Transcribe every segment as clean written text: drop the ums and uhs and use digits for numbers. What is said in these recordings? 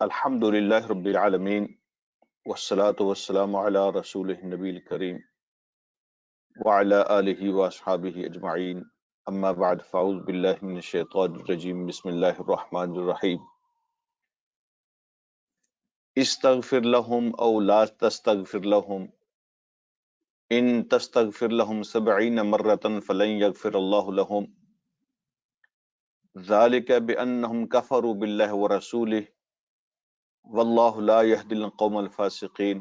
الحمد للہ رب العالمین والصلاة والسلام علی رسولہ النبی الکریم وعلی آلہ واصحابہ اجمعین اما بعد فاعوذ باللہ من الشیطان الرجیم بسم اللہ الرحمن الرحیم استغفر لهم او لا تستغفر لهم ان تستغفر لهم 70 مرة فلن يغفر اللہ لهم ذلك بأنهم كفروا بالله ورسوله واللہ لا يهدي القوم الفاسقین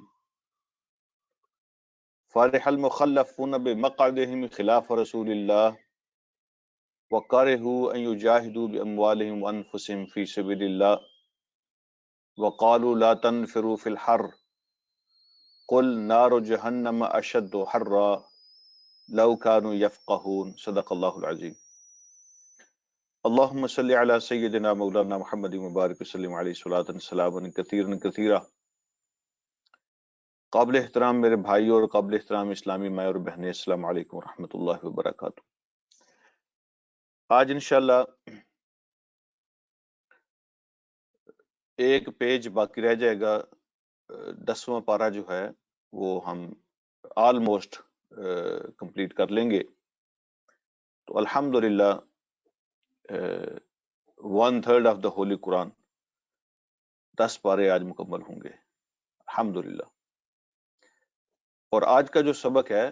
فرح المخلفون بمقعدهم خلاف رسول اللہ وكرهوا ان يجاهدوا باموالهم وانفسهم في سبيل الله وقالوا لا تنفروا في الحر قل نار جهنم اشد حرا لو كانوا يفقهون صدق اللہ العظیم اللهم صل على سيدنا مولانا محمد مبارک وسلم علیہ صلاۃ سلاما کثیرا کثیرا۔ قابل احترام میرے بھائی اور قابل احترام اسلامی مائیں اور بہنیں، السلام علیکم ورحمۃ اللہ وبرکاتہ۔ آج انشاءاللہ ایک پیج باقی رہ جائے گا، 10واں پارہ جو ہے وہ ہم آلموسٹ کمپلیٹ کر لیں گے، تو الحمدللہ 1/3 آف دا ہولی قرآن 10 پارے آج مکمل ہوں گے الحمدللہ۔ اور آج کا جو سبق ہے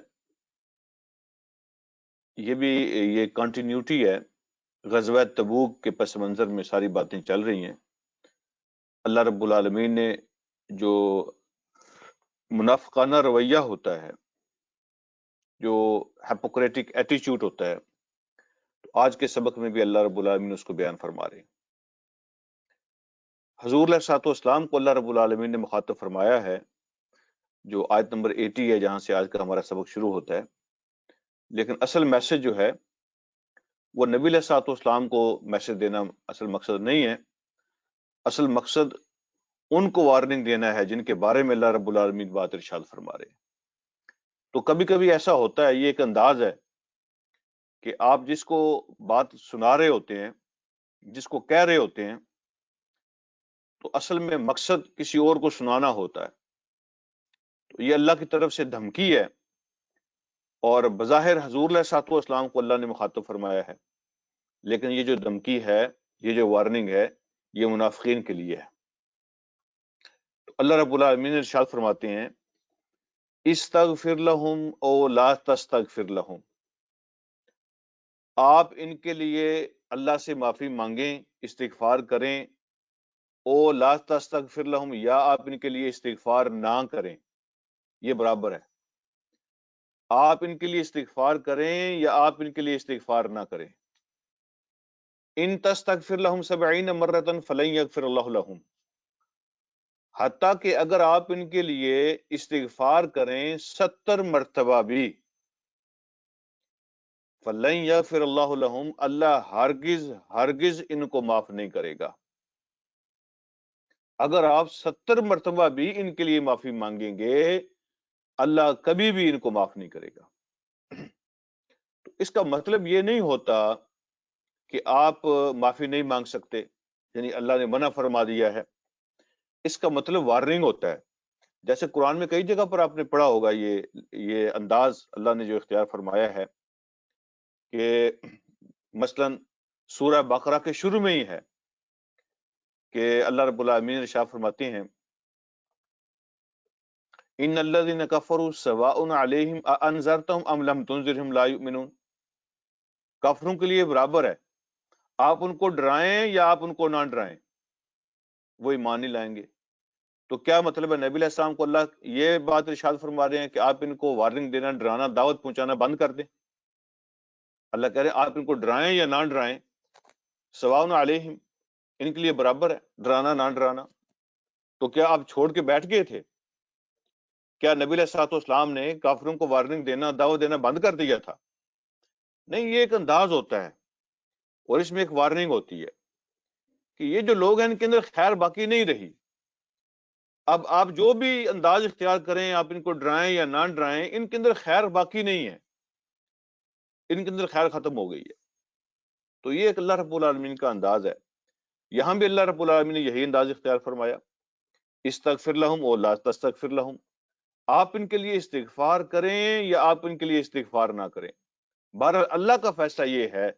یہ کنٹینیوٹی ہے، غزوہ تبوک کے پس منظر میں ساری باتیں چل رہی ہیں۔ اللہ رب العالمین نے جو منافقانہ رویہ ہوتا ہے، جو ہیپوکریٹک ایٹیچیوڈ ہوتا ہے، تو آج کے سبق میں بھی اللہ رب العالمین اس کو بیان فرما رہے ہیں۔ حضور علیہ الصلوۃ والسلام کو اللہ رب العالمین نے مخاطب فرمایا ہے، جو آیت نمبر 80 ہے جہاں سے آج کا ہمارا سبق شروع ہوتا ہے، لیکن اصل میسج جو ہے وہ نبی علیہ الصلوۃ والسلام کو میسج دینا اصل مقصد نہیں ہے۔ اصل مقصد ان کو وارننگ دینا ہے جن کے بارے میں اللہ رب العالمین بات ارشاد فرما رہے ہیں۔ تو کبھی کبھی ایسا ہوتا ہے، یہ ایک انداز ہے کہ آپ جس کو بات سنا رہے ہوتے ہیں، جس کو کہہ رہے ہوتے ہیں، تو اصل میں مقصد کسی اور کو سنانا ہوتا ہے۔ تو یہ اللہ کی طرف سے دھمکی ہے، اور بظاہر حضور علیہ الصلوۃ والسلام کو اللہ نے مخاطب فرمایا ہے، لیکن یہ جو دھمکی ہے، یہ جو وارننگ ہے، یہ منافقین کے لیے ہے۔ تو اللہ رب العالمین ارشاد فرماتے ہیں، استغفر لہم او لا تستغفر لہم، آپ ان کے لیے اللہ سے معافی مانگیں، استغفار کریں، او لا تستغفر لہم، یا آپ ان کے لیے استغفار نہ کریں، یہ برابر ہے۔ آپ ان کے لیے استغفار کریں یا آپ ان کے لیے استغفار نہ کریں۔ ان تستغفر لہم 70 مرۃ فلن یغفر اللہ لہم، حتیٰ کہ اگر آپ ان کے لیے استغفار کریں 70 مرتبہ بھی، فلن یغفر اللہ لہم، اللہ ہرگز ان کو معاف نہیں کرے گا۔ اگر آپ 70 مرتبہ بھی ان کے لیے معافی مانگیں گے، اللہ کبھی بھی ان کو معاف نہیں کرے گا۔ تو اس کا مطلب یہ نہیں ہوتا کہ آپ معافی نہیں مانگ سکتے، یعنی اللہ نے منع فرما دیا ہے۔ اس کا مطلب وارننگ ہوتا ہے۔ جیسے قرآن میں کئی جگہ پر آپ نے پڑھا ہوگا، یہ انداز اللہ نے جو اختیار فرمایا ہے کہ مثلا سورہ بقرہ کے شروع میں ہی ہے کہ اللہ رب العالمین ارشاد فرماتے ہیں، ان الذین کفروا سواء علیہم اانذرتہم ام لم تنذرہم لا یؤمنون، کافروں کے لیے برابر ہے، آپ ان کو ڈرائیں یا آپ ان کو نہ ڈرائیں، وہ ایمان نہیں لائیں گے۔ تو کیا مطلب ہے؟ نبی علیہ السلام کو اللہ یہ بات ارشاد فرما رہے ہیں کہ آپ ان کو وارننگ دینا، ڈرانا، دعوت پہنچانا بند کر دیں۔ اللہ کہہ رہے ہیں آپ ان کو ڈرائیں یا نہ ڈرائیں، سواء علیہم، ان کے لیے برابر ہے، ڈرانا نہ ڈرانا۔ تو کیا آپ چھوڑ کے بیٹھ گئے تھے؟ کیا نبی علیہ الصلوۃ والسلام نے کافروں کو وارننگ دینا، دعوت دینا بند کر دیا تھا؟ نہیں، یہ ایک انداز ہوتا ہے، اور اس میں ایک وارننگ ہوتی ہے کہ یہ جو لوگ ہیں ان کے اندر خیر باقی نہیں رہی۔ اب آپ جو بھی انداز اختیار کریں، آپ ان کو ڈرائیں یا نہ ڈرائیں، ان کے اندر خیر باقی نہیں ہے، ان کے اندر خیر ختم ہو گئی ہے۔ تو یہ ایک اللہ رب العالمین کا انداز ہے۔ یہاں بھی اللہ رب العالمین نے یہی انداز اختیار فرمایا، استغفر لہم اور لا تستغفر لہم، آپ ان کے لیے استغفار کریں یا آپ ان کے لیے استغفار نہ کریں۔ بہرحال اللہ کا فیصلہ یہ ہے،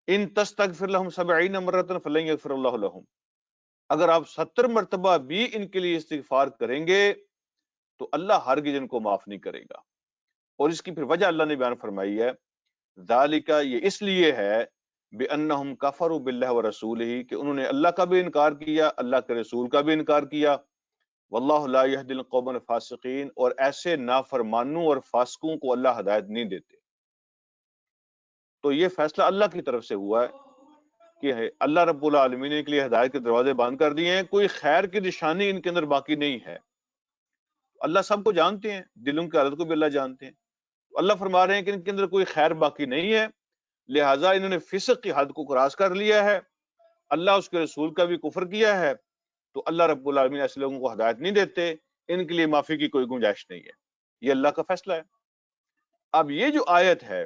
ان تستغفر لہم 70 مرۃ فلن یغفر اللہ لہم، اگر آپ 70 مرتبہ بھی ان کے لیے استغفار کریں گے تو اللہ ہرگز ان کو معاف نہیں کرے گا۔ اور اس کی پھر وجہ اللہ نے بیان فرمائی ہے، ذالک، یہ اس لیے ہے، بِأَنَّهُمْ كَفَرُوا بِاللَّهِ وَرَسُولِهِ، کہ انہوں نے اللہ کا بھی انکار کیا، اللہ کے رسول کا بھی انکار کیا، واللہ لا يهدي القوم الفاسقین، اور ایسے نافرمانوں اور فاسقوں کو اللہ ہدایت نہیں دیتے۔ تو یہ فیصلہ اللہ کی طرف سے ہوا ہے کہ اللہ رب العالمین نے کے لیے ہدایت کے دروازے بند کر دیے ہیں، کوئی خیر کی نشانی ان کے اندر باقی نہیں ہے۔ اللہ سب کو جانتے ہیں، دلوں کی حالت کو بھی اللہ جانتے ہیں۔ اللہ فرما رہے ہیں کہ ان کے اندر کوئی خیر باقی نہیں ہے، لہٰذا انہوں نے فسق کی حد کو کراس کر لیا ہے، اللہ اس کے رسول کا بھی کفر کیا ہے، تو اللہ رب العالمین ایسے لوگوں کو ہدایت نہیں دیتے، ان کے لیے معافی کی کوئی گنجائش نہیں ہے۔ یہ اللہ کا فیصلہ ہے۔ اب یہ جو آیت ہے،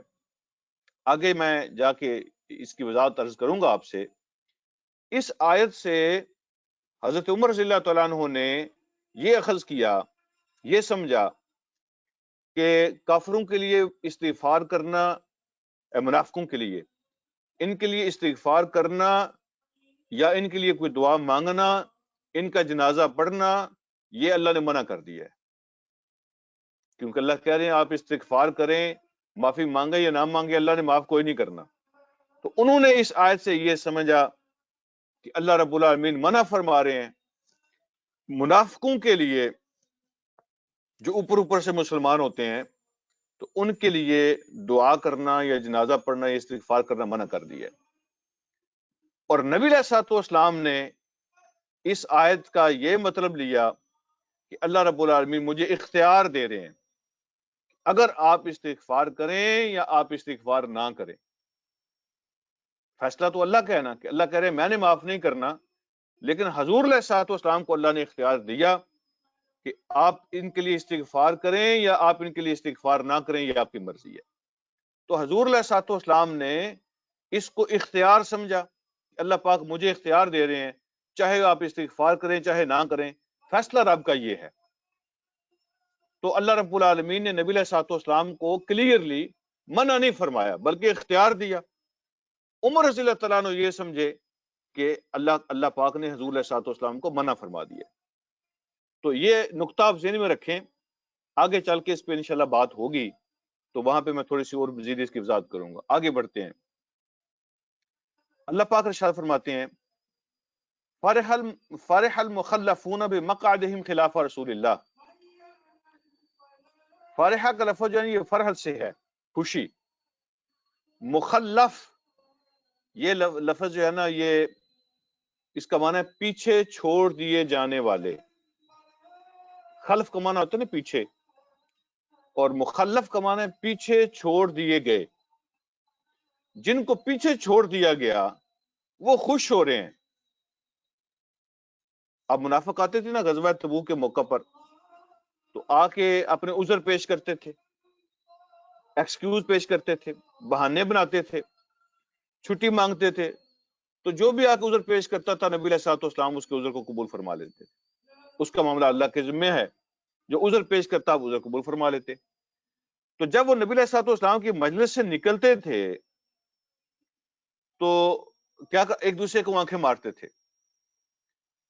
آگے میں جا کے اس کی وضاحت عرض کروں گا آپ سے۔ اس آیت سے حضرت عمر رضی اللہ تعالیٰ عنہ نے یہ اخذ کیا، یہ سمجھا کہ کافروں کے لیے استغفار کرنا، منافقوں کے لیے ان کے لیے استغفار کرنا یا ان کے لیے کوئی دعا مانگنا، ان کا جنازہ پڑھنا، یہ اللہ نے منع کر دیا ہے، کیونکہ اللہ کہہ رہے ہیں آپ استغفار کریں، معافی مانگے یا نہ مانگے، اللہ نے معاف کوئی نہیں کرنا۔ تو انہوں نے اس آیت سے یہ سمجھا کہ اللہ رب العالمین منع فرما رہے ہیں منافقوں کے لیے، جو اوپر اوپر سے مسلمان ہوتے ہیں، تو ان کے لیے دعا کرنا یا جنازہ پڑھنا یا استغفار کرنا منع کر دیا ہے۔ اور نبی علیہ الصلوۃ والسلام نے اس آیت کا یہ مطلب لیا کہ اللہ رب العالمین مجھے اختیار دے رہے ہیں، اگر آپ استغفار کریں یا آپ استغفار نہ کریں، فیصلہ تو اللہ کا ہے نا، کہ اللہ کہہ رہے ہیں میں نے معاف نہیں کرنا، لیکن حضور علیہ الصلوۃ والسلام کو اللہ نے اختیار دیا کہ آپ ان کے لیے استغفار کریں یا آپ ان کے لیے استغفار نہ کریں، یہ آپ کی مرضی ہے۔ تو حضور علیہ الصلوۃ والسلام نے اس کو اختیار سمجھا، اللہ پاک مجھے اختیار دے رہے ہیں، چاہے آپ استغفار کریں چاہے نہ کریں، فیصلہ رب کا یہ ہے۔ تو اللہ رب العالمین نے نبی علیہ الصلوۃ والسلام کو کلیئرلی منع نہیں فرمایا بلکہ اختیار دیا۔ عمر رضی اللہ تعالیٰ عنہ یہ سمجھے کہ اللہ پاک نے حضور علیہ الصلوۃ والسلام کو منع فرما دیا۔ تو یہ نقطہ آپ ذہن میں رکھیں، آگے چل کے اس پہ انشاءاللہ بات ہوگی تو وہاں پہ میں تھوڑی سی اور مزید اس کی وضاحت کروں گا۔ آگے بڑھتے ہیں۔ اللہ پاک ارشاد فرماتے ہیں، فرح المخلفون بمقعدهم خلاف رسول اللہ۔ فرحہ کا لفظ جو ہے یہ فرح سے ہے، خوشی۔ مخلف یہ لفظ جو ہے نا، یہ اس کا معنی ہے پیچھے چھوڑ دیے جانے والے۔ خلف کا معنی ہوتا ہے نا پیچھے، اور مخلف کا معنی ہے پیچھے چھوڑ دیے گئے۔ جن کو پیچھے چھوڑ دیا گیا وہ خوش ہو رہے ہیں۔ اب منافق آتے تھے نا غزوہ تبوک کے موقع پر، تو آ کے اپنے عذر پیش کرتے تھے، ایکسکیوز پیش کرتے تھے، بہانے بناتے تھے، چھٹی مانگتے تھے، تو جو بھی آ کے عذر پیش کرتا تھا نبی علیہ الصلوۃ والسلام اس کے عذر کو قبول فرما لیتے۔ اس کا معاملہ اللہ کے ذمہ ہے، جو عذر پیش کرتا آپ عذر قبول فرما لیتے۔ تو جب وہ نبی علیہ الصلوۃ والسلام کی مجلس سے نکلتے تھے تو کیا ایک دوسرے کو آنکھیں مارتے تھے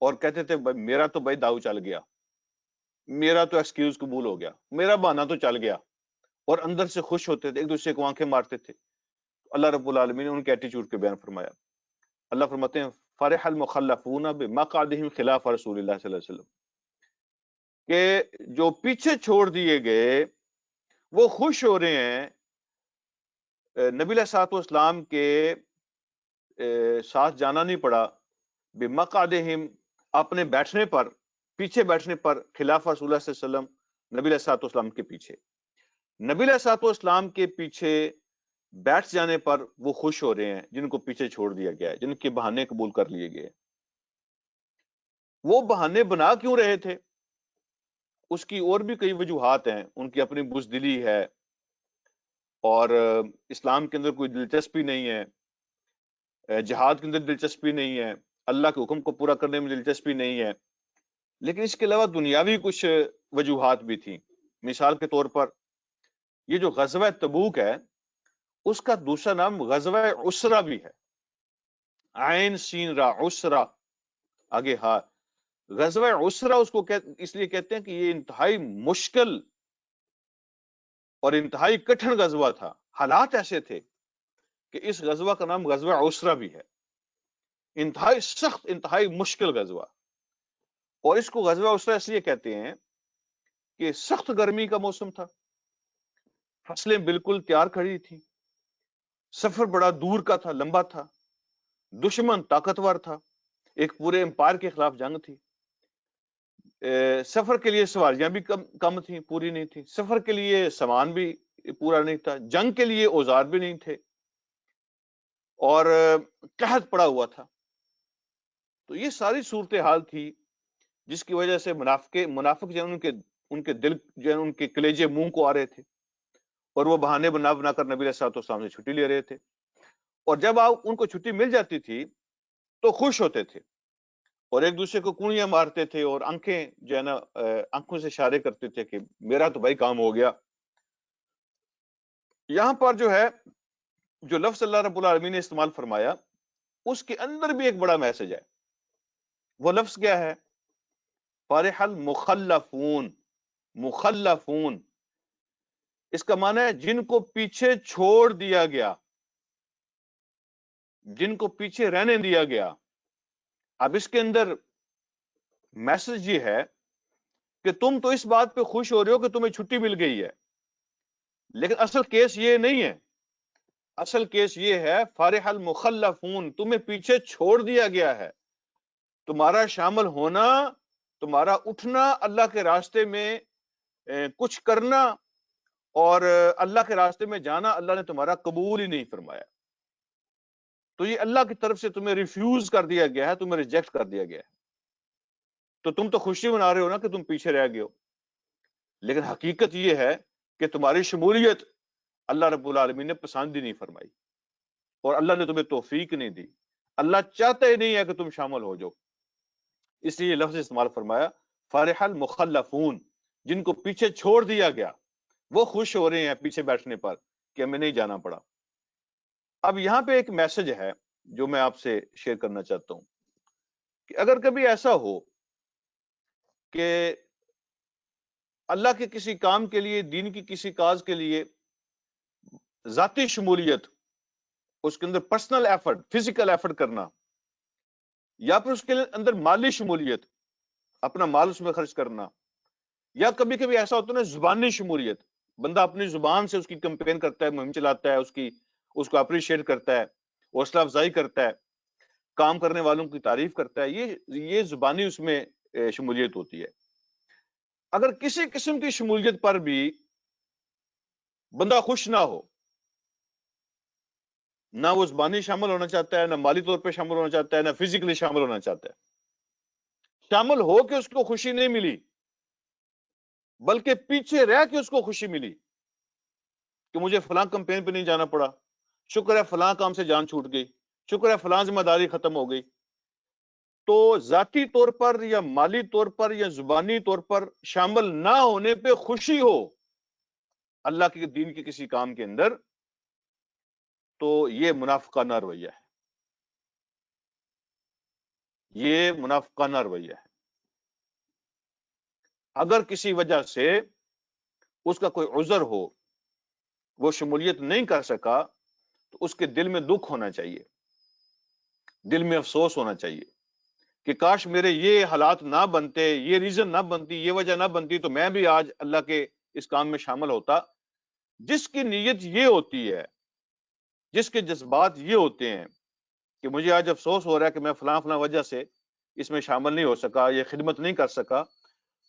اور کہتے تھے میرا تو بھائی داؤ چل گیا، میرا تو ایکسکیوز قبول ہو گیا، میرا بہانہ تو چل گیا، اور اندر سے خوش ہوتے تھے، ایک دوسرے کو آنکھیں مارتے تھے۔ اللہ رب العالمین نے ان کے ایٹیچیوڈ کے بیان فرمایا۔ اللہ فرماتے ہیں فرح المخلفون بمقعدهم خلاف رسول اللہ صلی اللہ علیہ وسلم، کہ جو پیچھے چھوڑ دیے گئے وہ خوش ہو رہے ہیں نبی علیہ الصلوۃ والسلام کے ساتھ جانا نہیں پڑا، بمقعدہم اپنے بیٹھنے پر، پیچھے بیٹھنے پر، خلاف رسول اللہ صلی اللہ علیہ وسلم، نبی علیہ الصلوۃ والسلام کے پیچھے، نبی علیہ الصلوۃ والسلام کے پیچھے بیٹھ جانے پر وہ خوش ہو رہے ہیں جن کو پیچھے چھوڑ دیا گیا ہے، جن کے بہانے قبول کر لیے گئے۔ وہ بہانے بنا کیوں رہے تھے؟ اس کی اور بھی کئی وجوہات ہیں، ان کی اپنی بزدلی ہے، اور اسلام کے اندر کوئی دلچسپی نہیں ہے، جہاد کے اندر دلچسپی نہیں ہے، اللہ کے حکم کو پورا کرنے میں دلچسپی نہیں ہے، لیکن اس کے علاوہ دنیاوی کچھ وجوہات بھی تھیں۔ مثال کے طور پر یہ جو غزوہ تبوک ہے اس کا دوسرا نام غزوہ عسرہ بھی ہے، عین سین را عسرہ، آگے ہاں، غزوہ عسرہ اس کو اس لیے کہتے ہیں کہ یہ انتہائی مشکل اور انتہائی کٹھن غزوہ تھا۔ حالات ایسے تھے کہ اس غزوہ کا نام غزوہ عسرہ بھی ہے، انتہائی سخت، انتہائی مشکل غزوہ۔ اور اس کو غزوہ عسرہ اس لیے کہتے ہیں کہ سخت گرمی کا موسم تھا، فصلیں بالکل تیار کھڑی تھی، سفر بڑا دور کا تھا، لمبا تھا، دشمن طاقتور تھا، ایک پورے امپائر کے خلاف جنگ تھی، سفر کے لیے سواریاں بھی کم تھیں، پوری نہیں تھی، سفر کے لیے سامان بھی پورا نہیں تھا، جنگ کے لیے اوزار بھی نہیں تھے، اور قحط پڑا ہوا تھا۔ تو یہ ساری صورتحال تھی جس کی وجہ سے منافق جو ان کے دل جو ان کے کلیجے منہ کو آ رہے تھے، اور وہ بہانے بنا بنا کر نبی علیہ السلام سے چھٹی لے رہے تھے، اور جب ان کو چھٹی مل جاتی تھی تو خوش ہوتے تھے اور ایک دوسرے کو کونیاں مارتے تھے اور آنکھیں جو ہے نا آنکھوں سے اشارے کرتے تھے کہ میرا تو بھائی کام ہو گیا۔ یہاں پر جو ہے جو لفظ اللہ رب العالمین نے استعمال فرمایا اس کے اندر بھی ایک بڑا میسج ہے۔ وہ لفظ کیا ہے؟ فرح المخلفون، مخلفون، اس کا معنی ہے جن کو پیچھے چھوڑ دیا گیا، جن کو پیچھے رہنے دیا گیا۔ اب اس کے اندر میسج یہ ہے کہ تم تو اس بات پہ خوش ہو رہے ہو کہ تمہیں چھٹی مل گئی ہے، لیکن اصل کیس یہ نہیں ہے۔ اصل کیس یہ ہے فارح المخلفون، تمہیں پیچھے چھوڑ دیا گیا ہے۔ تمہارا شامل ہونا، تمہارا اٹھنا، اللہ کے راستے میں کچھ کرنا اور اللہ کے راستے میں جانا، اللہ نے تمہارا قبول ہی نہیں فرمایا۔ تو یہ اللہ کی طرف سے تمہیں ریفیوز کر دیا گیا ہے، تمہیں ریجیکٹ کر دیا گیا ہے۔ تو تم تو خوشی منا رہے ہو نا کہ تم پیچھے رہ گئے ہو، لیکن حقیقت یہ ہے کہ تمہاری شمولیت اللہ رب العالمین نے پسند ہی نہیں فرمائی، اور اللہ نے تمہیں توفیق نہیں دی۔ اللہ چاہتا ہی نہیں ہے کہ تم شامل ہو جاؤ، اس لیے یہ لفظ استعمال فرمایا فارح المخلفون، جن کو پیچھے چھوڑ دیا گیا، وہ خوش ہو رہے ہیں پیچھے بیٹھنے پر کہ ہمیں نہیں جانا پڑا۔ اب یہاں پہ ایک میسج ہے جو میں آپ سے شیئر کرنا چاہتا ہوں کہ اگر کبھی ایسا ہو کہ اللہ کے کسی کام کے لیے، دین کی کسی کاز کے لیے ذاتی شمولیت، اس کے اندر پرسنل ایفرٹ، فزیکل ایفرٹ کرنا، یا پھر اس کے اندر مالی شمولیت، اپنا مال اس میں خرچ کرنا، یا کبھی کبھی ایسا ہوتا ہے نا زبانی شمولیت، بندہ اپنی زبان سے اس کی کمپین کرتا ہے، مہم چلاتا ہے، اس کو اپریشیٹ کرتا ہے، حوصلہ افزائی کرتا ہے، کام کرنے والوں کی تعریف کرتا ہے، یہ زبانی اس میں شمولیت ہوتی ہے۔ اگر کسی قسم کی شمولیت پر بھی بندہ خوش نہ ہو، نہ وہ زبانی شامل ہونا چاہتا ہے، نہ مالی طور پہ شامل ہونا چاہتا ہے، نہ فزیکلی شامل ہونا چاہتا ہے، شامل ہو کے اس کو خوشی نہیں ملی، بلکہ پیچھے رہ کے اس کو خوشی ملی کہ مجھے فلاں کمپین پہ نہیں جانا پڑا، شکر ہے فلاں کام سے جان چھوٹ گئی، شکر ہے فلاں ذمہ داری ختم ہو گئی، تو ذاتی طور پر یا مالی طور پر یا زبانی طور پر شامل نہ ہونے پہ خوشی ہو اللہ کے دین کے کسی کام کے اندر، تو یہ منافقانہ رویہ ہے، یہ منافقانہ رویہ ہے۔ اگر کسی وجہ سے اس کا کوئی عذر ہو، وہ شمولیت نہیں کر سکا، تو اس کے دل میں دکھ ہونا چاہیے، دل میں افسوس ہونا چاہیے کہ کاش میرے یہ حالات نہ بنتے، یہ ریزن نہ بنتی، یہ وجہ نہ بنتی، تو میں بھی آج اللہ کے اس کام میں شامل ہوتا۔ جس کی نیت یہ ہوتی ہے، جس کے جذبات یہ ہوتے ہیں کہ مجھے آج افسوس ہو رہا ہے کہ میں فلاں فلاں وجہ سے اس میں شامل نہیں ہو سکا، یہ خدمت نہیں کر سکا،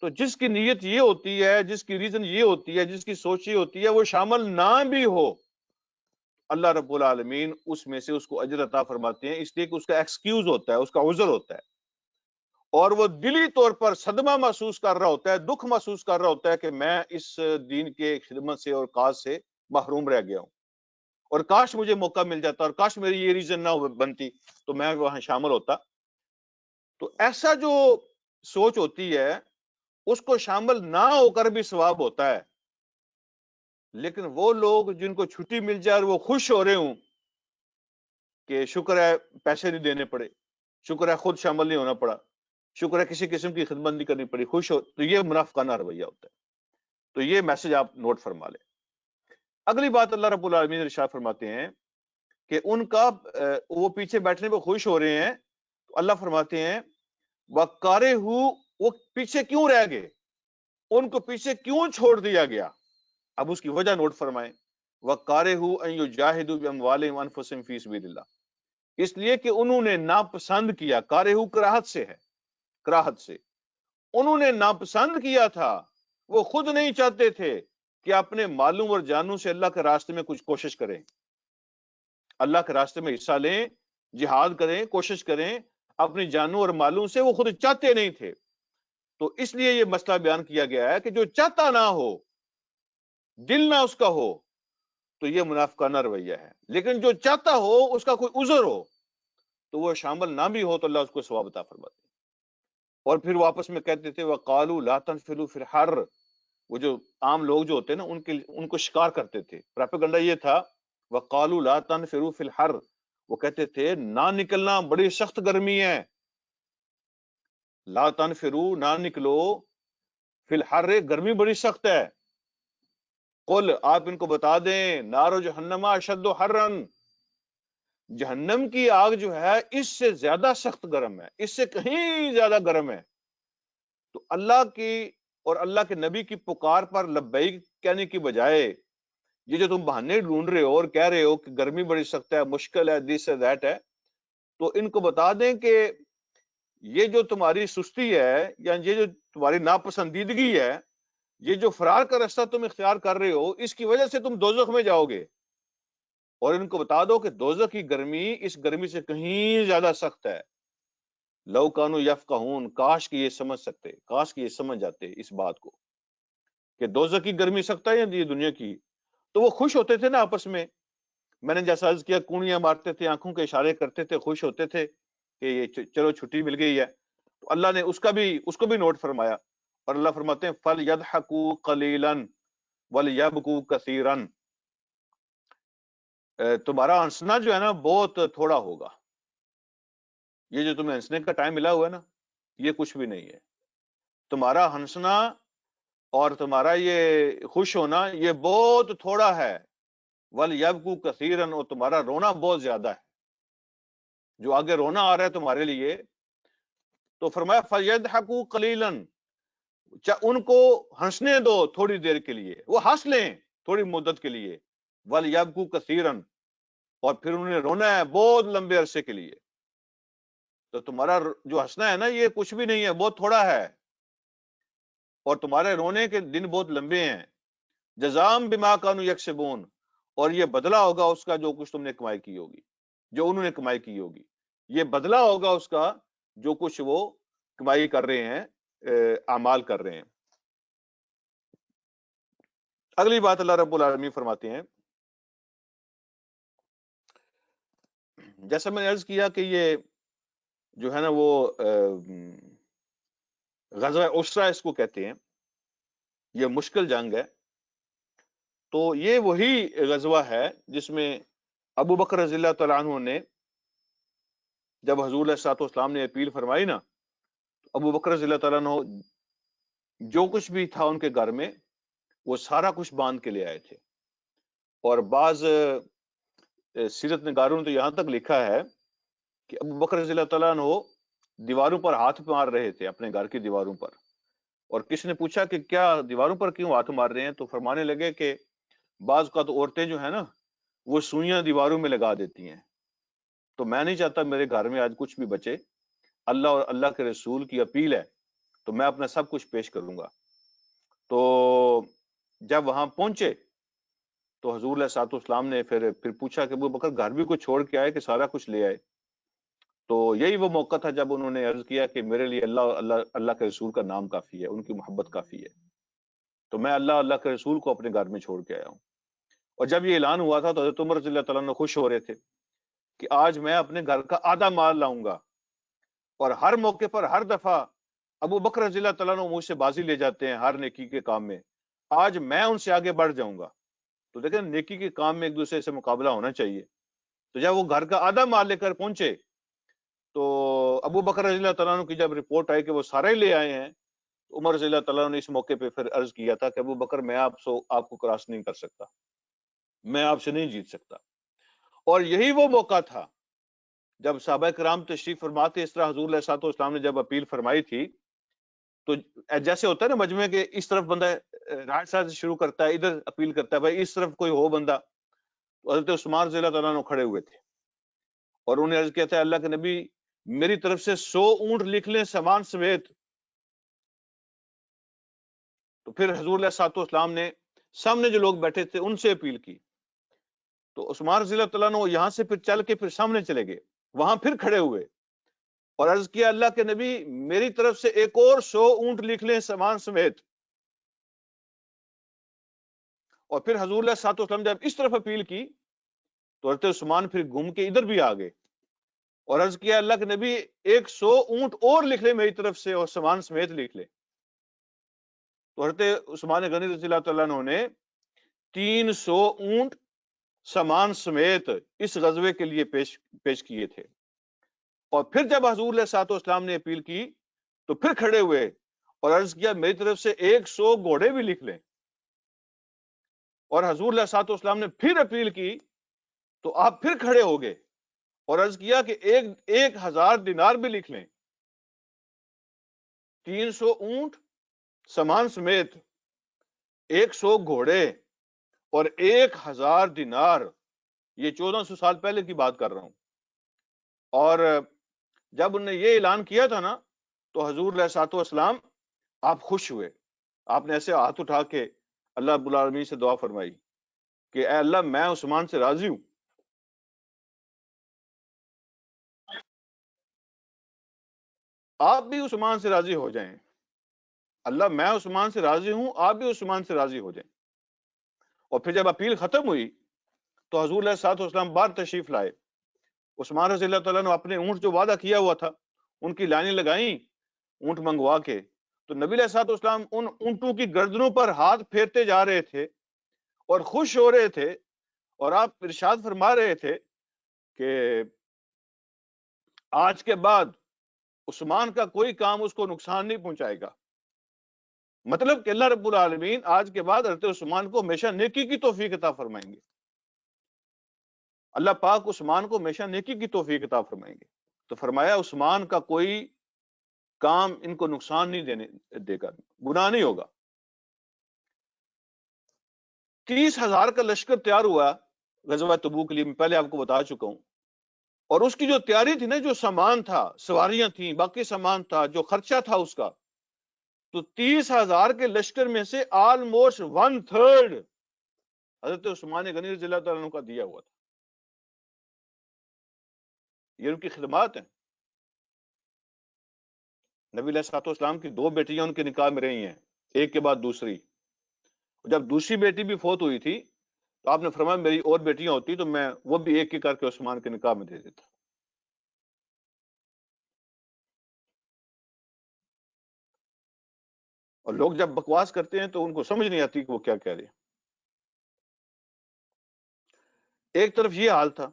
تو جس کی نیت یہ ہوتی ہے، جس کی ریزن یہ ہوتی ہے، جس کی سوچ یہ ہوتی ہے، وہ شامل نہ بھی ہو، اللہ رب العالمین اس میں سے اس کو اجر عطا فرماتے ہیں، اس لیے کہ اس کا ایکسکیوز ہوتا ہے، اس کا عذر ہوتا ہے، اور وہ دلی طور پر صدمہ محسوس کر رہا ہوتا ہے، دکھ محسوس کر رہا ہوتا ہے کہ میں اس دین کے خدمت سے اور کاز سے محروم رہ گیا ہوں، اور کاش مجھے موقع مل جاتا، اور کاش میری یہ ریزن نہ بنتی تو میں وہاں شامل ہوتا۔ تو ایسا جو سوچ ہوتی ہے اس کو شامل نہ ہو کر بھی ثواب ہوتا ہے، لیکن وہ لوگ جن کو چھٹی مل جائے اور وہ خوش ہو رہے ہوں کہ شکر ہے پیسے نہیں دینے پڑے، شکر ہے خود شامل نہیں ہونا پڑا، شکر ہے کسی قسم کی خدمت نہیں کرنی پڑی، خوش ہو، تو یہ منافقانہ رویہ ہوتا ہے۔ تو یہ میسج آپ نوٹ فرما لیں۔ اگلی بات اللہ رب العالمین ارشاد فرماتے ہیں کہ ان کا وہ پیچھے بیٹھنے پہ خوش ہو رہے ہیں، تو اللہ فرماتے ہیں وَقَارِهُ، وہ پیچھے کیوں رہ گئے، ان کو پیچھے کیوں چھوڑ دیا گیا؟ اب اس کی وجہ نوٹ فرمائیں۔ وَقَارِهُ أَن يُجَاهِدُوا بِأَمْوَالِهِمْ وَأَنفُسِهِمْ فِي سَبِيلِ اللَّهِ، اس لیے کہ انہوں نے ناپسند کیا، کارہو کراہت سے ہے، کراہت سے انہوں نے ناپسند کیا تھا، وہ خود نہیں چاہتے تھے کہ اپنے معلوم اور جانوں سے اللہ کے راستے میں کچھ کوشش کریں، اللہ کے راستے میں حصہ لیں، جہاد کریں، کوشش کریں، اپنی جانوں اور معلوم سے وہ خود چاہتے نہیں تھے۔ تو اس لیے یہ مسئلہ بیان کیا گیا ہے کہ جو چاہتا نہ ہو، دل نہ اس کا ہو، تو یہ منافقانہ رویہ ہے، لیکن جو چاہتا ہو، اس کا کوئی عذر ہو، تو وہ شامل نہ بھی ہو تو اللہ اس کو ثواب عطا فرماتے ہیں۔ اور پھر وہ آپس میں کہتے تھے وَقَالُوا لَا تَنْفِرُوا فِي الْحَرِّ، وہ جو عام لوگ جو ہوتے ہیں نا ان کو شکار کرتے تھے، پراپیگنڈا یہ تھا وَقَالُوا لَا تَنْفِرُوا فِي الْحَرِّ، وہ کہتے تھے نہ نکلنا، بڑی سخت گرمی ہے، لا تنفروا، نہ نکلو، فی الحر، گرمی بڑی سخت ہے، قل، آپ ان کو بتا دیں، نار جہنم اشد حرن، جہنم کی آگ جو ہے اس سے زیادہ سخت گرم ہے، اس سے کہیں زیادہ گرم ہے۔ تو اللہ کی اور اللہ کے نبی کی پکار پر لبیک کہنے کی بجائے یہ جو تم بہانے ڈھونڈ رہے ہو اور کہہ رہے ہو کہ گرمی بڑی سخت ہے، مشکل ہے، دس ہے، دیٹ ہے، تو ان کو بتا دیں کہ یہ جو تمہاری سستی ہے یا یہ جو تمہاری ناپسندیدگی ہے، یہ جو فرار کا راستہ تم اختیار کر رہے ہو، اس کی وجہ سے تم دوزخ میں جاؤ گے، اور ان کو بتا دو کہ دوزخ کی گرمی اس گرمی سے کہیں زیادہ سخت ہے۔ لو کانوا یفقہون، کاش کہ یہ سمجھ سکتے، کاش کہ یہ سمجھ جاتے اس بات کو کہ دوزخ کی گرمی سخت ہے یا یہ دنیا کی، تو وہ خوش ہوتے تھے نا آپس میں نے جیسا عرض کیا، کونیاں مارتے تھے، آنکھوں کے اشارے کرتے تھے، خوش ہوتے تھے کہ یہ چلو چھٹی مل گئی ہے۔ تو اللہ نے اس کو بھی نوٹ فرمایا، اور اللہ فرماتے ہیں فَلْيَضْحَكُوا قَلِيلًا وَلْيَبْكُوا كَثِيرًا، تمہارا ہنسنا جو ہے نا بہت تھوڑا ہوگا، یہ جو تمہیں ہنسنے کا ٹائم ملا ہوا ہے نا، یہ کچھ بھی نہیں ہے، تمہارا ہنسنا اور تمہارا یہ خوش ہونا یہ بہت تھوڑا ہے، وَلْيَبْكُوا كَثِيرًا، اور تمہارا رونا بہت زیادہ ہے، جو آگے رونا آ رہا ہے تمہارے لیے، تو فرمایا فَلْيَضْحَكُوا قَلِيلًا، ان کو ہنسنے دو تھوڑی دیر کے لیے، وہ ہنس لیں تھوڑی مدت کے لیے، وَلْيَبْكُوا كَثِيرًا، اور پھر انہوں نے رونا ہے بہت لمبے عرصے کے لیے۔ تو تمہارا جو ہنسنا ہے نا یہ کچھ بھی نہیں ہے، بہت تھوڑا ہے، اور تمہارے رونے کے دن بہت لمبے ہیں۔ جزام بما کانوا یکسبون، اور یہ بدلہ ہوگا اس کا جو کچھ تم نے کمائی کی ہوگی، جو انہوں نے کمائی کی ہوگی، یہ بدلہ ہوگا اس کا جو کچھ وہ کمائی کر رہے ہیں، اعمال کر رہے ہیں۔ اگلی بات اللہ رب العالمین فرماتے ہیں، جیسا میں نے عرض کیا کہ یہ جو ہے نا وہ غزوہ عسرہ اس کو کہتے ہیں، یہ مشکل جنگ ہے، تو یہ وہی غزوہ ہے جس میں ابو بکر رضی اللہ تعالیٰ عنہ نے جب حضور علیہ الصلوۃ والسلام نے اپیل فرمائی نا، ابو بکر رضی اللہ تعالیٰ عنہ جو کچھ بھی تھا ان کے گھر میں وہ سارا کچھ باندھ کے لے آئے تھے، اور بعض سیرت نگاروں نے تو یہاں تک لکھا ہے کہ ابو بکر رضی اللہ تعالیٰ عنہ دیواروں پر ہاتھ مار رہے تھے، اپنے گھر کی دیواروں پر، اور کسی نے پوچھا کہ کیا دیواروں پر کیوں ہاتھ مار رہے ہیں، تو فرمانے لگے کہ بعض کا تو عورتیں جو ہیں نا وہ سوئیاں دیواروں میں لگا دیتی ہیں، تو میں نہیں چاہتا میرے گھر میں آج کچھ بھی بچے، اللہ اور اللہ کے رسول کی اپیل ہے تو میں اپنا سب کچھ پیش کروں گا۔ تو جب وہاں پہنچے تو حضور علیہ الصلوۃ والسلام نے پھر پوچھا کہ ابو بکر گھر بھی کچھ چھوڑ کے آئے کہ سارا کچھ لے آئے، تو یہی وہ موقع تھا جب انہوں نے عرض کیا کہ میرے لیے اللہ کے رسول کا نام کافی ہے، ان کی محبت کافی ہے، تو میں اللہ کے رسول کو اپنے گھر میں چھوڑ کے آیا ہوں۔ اور جب یہ اعلان ہوا تھا تو حضرت عمر رضی اللہ تعالیٰ عنہ خوش ہو رہے تھے کہ آج میں اپنے گھر کا آدھا مال لاؤں گا، اور ہر موقع پر ہر دفعہ ابو بکر رضی اللہ تعالیٰ عنہ مجھ سے بازی لے جاتے ہیں ہر نیکی کے کام میں، آج میں ان سے آگے بڑھ جاؤں گا۔ تو دیکھیں نیکی کے کام میں ایک دوسرے سے مقابلہ ہونا چاہیے۔ تو جب وہ گھر کا آدھا مال لے کر پہنچے تو ابو بکر رضی اللہ تعالیٰ عنہ کی جب رپورٹ آئی کہ وہ سارے لے آئے ہیں، تو عمر رضی اللہ تعالیٰ عنہ نے اس موقع پہ پھر عرض کیا تھا کہ ابو بکر میں آپ کو کراس نہیں کر سکتا، میں آپ سے نہیں جیت سکتا۔ اور یہی وہ موقع تھا جب صحابہ کرام تشریف فرماتے، اس طرح حضور علیہ الصلوۃ والسلام نے جب اپیل فرمائی تھی، تو جیسے ہوتا ہے نا مجمع کے اس طرف بندہ رائٹ سائڈ سے شروع کرتا ہے، ادھر اپیل کرتا ہے بھائی اس طرف کوئی ہو بندہ، تو حضرت عثمان رضی اللہ تعالیٰ عنہ کھڑے ہوئے تھے اور انہوں نے عرض کیا تھا، اللہ کے نبی میری طرف سے 100 اونٹ لکھ لیں سامان سمیت۔ تو پھر حضور علیہ الصلوۃ والسلام نے سامنے جو لوگ بیٹھے تھے ان سے اپیل کی، تو عثمان رضی اللہ تعالیٰ عنہ یہاں سے پھر چل کے پھر سامنے چلے گئے، وہاں پھر کھڑے ہوئے اور عرض کیا، اللہ کے نبی میری طرف سے ایک اور 100 اونٹ لکھ لیں سامان سمیت۔ اور پھر حضور علیہ الصلوۃ والسلام جب اس طرف اپیل کی تو حضرت عثمان پھر گھوم کے ادھر بھی آ گئے اور عرض کیا، اللہ کے نبی ایک 100 اونٹ اور لکھ لیں میری طرف سے اور سامان سمیت لکھ لیں۔ تو حضرت عثمان غنی رضی اللہ تعالیٰ عنہ نے 300 اونٹ سامان سمیت اس غزوے کے لیے پیش کیے تھے۔ اور پھر جب حضور علیہ الصلوۃ والسلام نے اپیل کی تو پھر کھڑے ہوئے اور عرض کیا، میری طرف سے 100 گھوڑے بھی لکھ لیں۔ اور حضور علیہ الصلوۃ والسلام نے پھر اپیل کی تو آپ پھر کھڑے ہو گئے اور عرض کیا کہ 1000 دینار بھی لکھ لیں۔ 300 اونٹ سامان سمیت، 100 گھوڑے اور 1000 دینار، یہ 1400 سال پہلے کی بات کر رہا ہوں۔ اور جب انہوں نے یہ اعلان کیا تھا نا تو حضور علیہ الصلوۃ والسلام آپ خوش ہوئے، آپ نے ایسے ہاتھ اٹھا کے اللہ رب العالمین سے دعا فرمائی کہ اے اللہ میں عثمان سے راضی ہوں، آپ بھی عثمان سے راضی ہو جائیں۔ اللہ میں عثمان سے راضی ہوں، آپ بھی عثمان سے راضی ہو جائیں۔ اور پھر جب اپیل ختم ہوئی تو حضور علیہ الصلوۃ والسلام باہر تشریف لائے، عثمان رضی اللہ تعالیٰ نے اپنے اونٹ جو وعدہ کیا ہوا تھا ان کی لائنیں لگائیں اونٹ منگوا کے، تو نبی علیہ الصلوۃ والسلام ان اونٹوں کی گردنوں پر ہاتھ پھیرتے جا رہے تھے اور خوش ہو رہے تھے، اور آپ ارشاد فرما رہے تھے کہ آج کے بعد عثمان کا کوئی کام اس کو نقصان نہیں پہنچائے گا۔ مطلب کہ اللہ رب العالمین آج کے بعد حضرت عثمان کو ہمیشہ نیکی کی توفیق عطا فرمائیں گے، اللہ پاک عثمان کو ہمیشہ نیکی کی توفیق عطا فرمائیں گے۔ تو فرمایا عثمان کا کوئی کام ان کو نقصان نہیں دے گا، گناہ نہیں ہوگا۔ 30,000 کا لشکر تیار ہوا غزوہ تبوک کے لیے، میں پہلے آپ کو بتا چکا ہوں، اور اس کی جو تیاری تھی نا، جو سامان تھا، سواریاں تھیں، باقی سامان تھا، جو خرچہ تھا اس کا، تو 30,000 کے لشکر میں سے آلموسٹ 1/3 حضرت عثمان غنی رضی اللہ تعالیٰ عنہ کا دیا ہوا تھا۔ یہ ان کی خدمات ہیں۔ نبی علیہ الصلوۃ والسلام کی 2 بیٹیاں ان کے نکاح میں رہی ہیں، ایک کے بعد دوسری۔ جب دوسری بیٹی بھی فوت ہوئی تھی تو آپ نے فرمایا میری اور بیٹیاں ہوتی تو میں وہ بھی ایک ایک کر کے عثمان کے نکاح میں دے دیتا۔ اور لوگ جب بکواس کرتے ہیں تو ان کو سمجھ نہیں آتی کہ وہ کیا کہہ رہے ہیں۔ ایک طرف یہ حال تھا،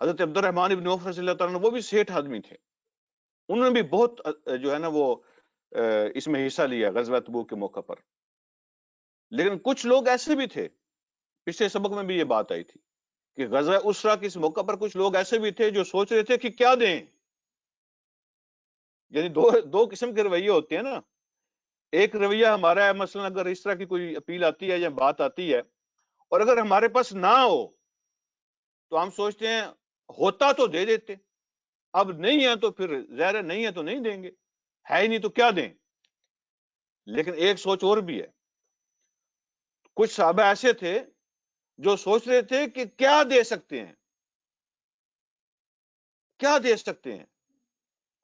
حضرت عبد الرحمن ابن عوف رضی اللہ تعالیٰ عنہ وہ بھی سیٹھ آدمی تھے، انہوں نے بھی بہت جو ہے نا وہ اس میں حصہ لیا غزوہ تبوک کے موقع پر۔ لیکن کچھ لوگ ایسے بھی تھے، پچھلے سبق میں بھی یہ بات آئی تھی کہ غزوہ اسرا کے اس موقع پر کچھ لوگ ایسے بھی تھے جو سوچ رہے تھے کہ کیا دیں۔ یعنی دو قسم کے رویے ہوتے ہیں نا، ایک رویہ ہمارا ہے، مثلا اگر اس طرح کی کوئی اپیل آتی ہے یا بات آتی ہے اور اگر ہمارے پاس نہ ہو تو ہم سوچتے ہیں ہوتا تو دے دیتے، اب نہیں ہے تو پھر ظاہر نہیں ہے تو نہیں دیں گے، ہے ہی نہیں تو کیا دیں۔ لیکن ایک سوچ اور بھی ہے، کچھ صحابہ ایسے تھے جو سوچ رہے تھے کہ کیا دے سکتے ہیں، کیا دے سکتے ہیں۔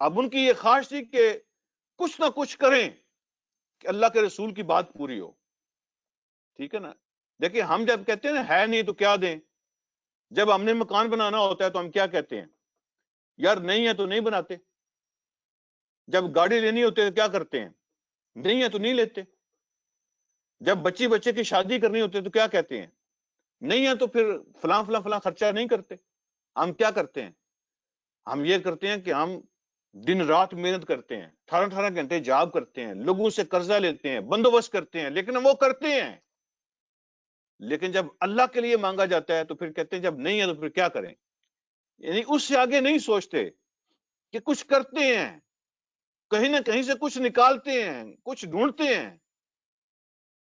اب ان کی یہ خواہش تھی کہ کچھ نہ کچھ کریں کہ اللہ کے رسول کی بات پوری ہو، ٹھیک ہے نا۔ دیکھیں ہم جب کہتے ہیں نا ہے نہیں تو کیا دیں، جب ہم نے مکان بنانا ہوتا ہے تو ہم کیا کہتے ہیں یار نہیں ہے تو نہیں بناتے. جب گاڑی لینی ہوتی ہے تو کیا کرتے ہیں؟ نہیں ہے تو نہیں لیتے. جب بچے کی شادی کرنی ہوتی ہے تو کیا کہتے ہیں؟ نہیں ہے تو پھر فلاں فلاں فلاں خرچہ نہیں کرتے. ہم کیا کرتے ہیں؟ ہم یہ کرتے ہیں کہ ہم دن رات محنت کرتے ہیں، 18 گھنٹے جاب کرتے ہیں، لوگوں سے قرضہ لیتے ہیں، بندوبست کرتے ہیں، لیکن ہم وہ کرتے ہیں. لیکن جب اللہ کے لیے مانگا جاتا ہے تو پھر کہتے ہیں جب نہیں ہے تو پھر کیا کریں. یعنی اس سے آگے نہیں سوچتے کہ کچھ کرتے ہیں، کہیں نہ کہیں سے کچھ نکالتے ہیں، کچھ ڈھونڈتے ہیں.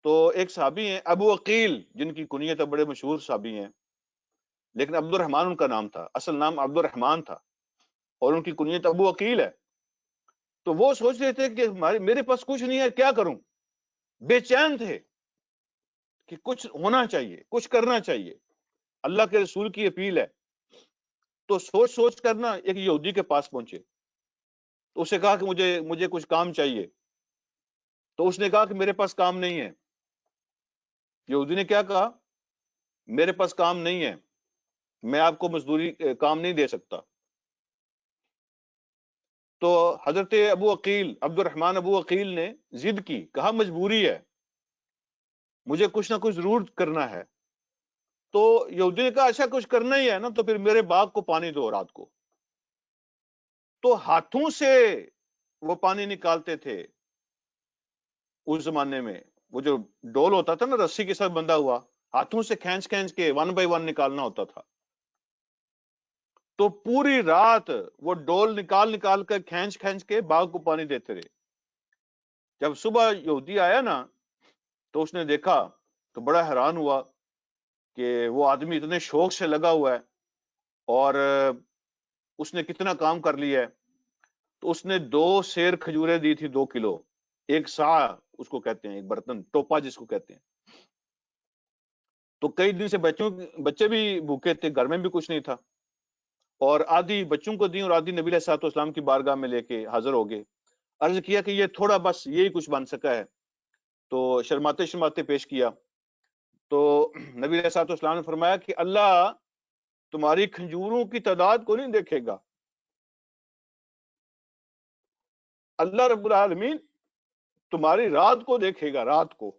تو ایک صحابی ہیں ابو عقیل، جن کی کنیت بڑے مشہور صحابی ہیں، لیکن عبد الرحمن ان کا نام تھا، اصل نام عبد الرحمن تھا، اور ان کی کنیت ابو عقیل ہے. تو وہ سوچ رہے تھے کہ میرے پاس کچھ نہیں ہے، کیا کروں. بے چین تھے کہ کچھ ہونا چاہیے، کچھ کرنا چاہیے. اللہ کے رسول کی اپیل ہے. تو سوچ سوچ کر نا ایک یہودی کے پاس پہنچے. تو اسے کہا کہ مجھے کچھ کام چاہیے. تو اس نے کہا کہ میرے پاس کام نہیں ہے. یہودی نے کیا کہا؟ میرے پاس کام نہیں ہے، میں آپ کو مزدوری کام نہیں دے سکتا. تو حضرت ابو عقیل، عبد الرحمن ابو عقیل نے ضد کی، کہا مجبوری ہے، مجھے کچھ نہ کچھ ضرور کرنا ہے. تو یہودی نے کہا اچھا کچھ کرنا ہی ہے نا تو پھر میرے باغ کو پانی دو رات کو. تو ہاتھوں سے وہ پانی نکالتے تھے. اس زمانے میں وہ جو ڈول ہوتا تھا نا رسی کے ساتھ بندھا ہوا، ہاتھوں سے کھینچ کھینچ کے 1 بائی 1 نکالنا ہوتا تھا. تو پوری رات وہ ڈول نکال نکال کر کھینچ کھینچ کے باغ کو پانی دیتے رہے. جب صبح یہودی آیا نا تو اس نے دیکھا تو بڑا حیران ہوا کہ وہ آدمی اتنے شوق سے لگا ہوا ہے اور اس نے کتنا کام کر لیا ہے. تو اس نے 2 سیر کھجوریں دی تھی 2 کلو، ایک سا اس کو کہتے ہیں، ایک برتن ٹوپا جس کو کہتے ہیں. تو کئی دن سے بچے بھی بھوکے تھے، گھر میں بھی کچھ نہیں تھا، اور آدھی بچوں کو دی اور آدھی نبی علیہ الصلوۃ والسلام کی بارگاہ میں لے کے حاضر ہو گئے. عرض کیا کہ یہ تھوڑا بس یہی کچھ بن سکا ہے. تو شرماتے شرماتے پیش کیا. تو نبی علیہ الصلوۃ والسلام نے فرمایا کہ اللہ تمہاری کھجوروں کی تعداد کو نہیں دیکھے گا، اللہ رب العالمین تمہاری رات کو دیکھے گا. رات کو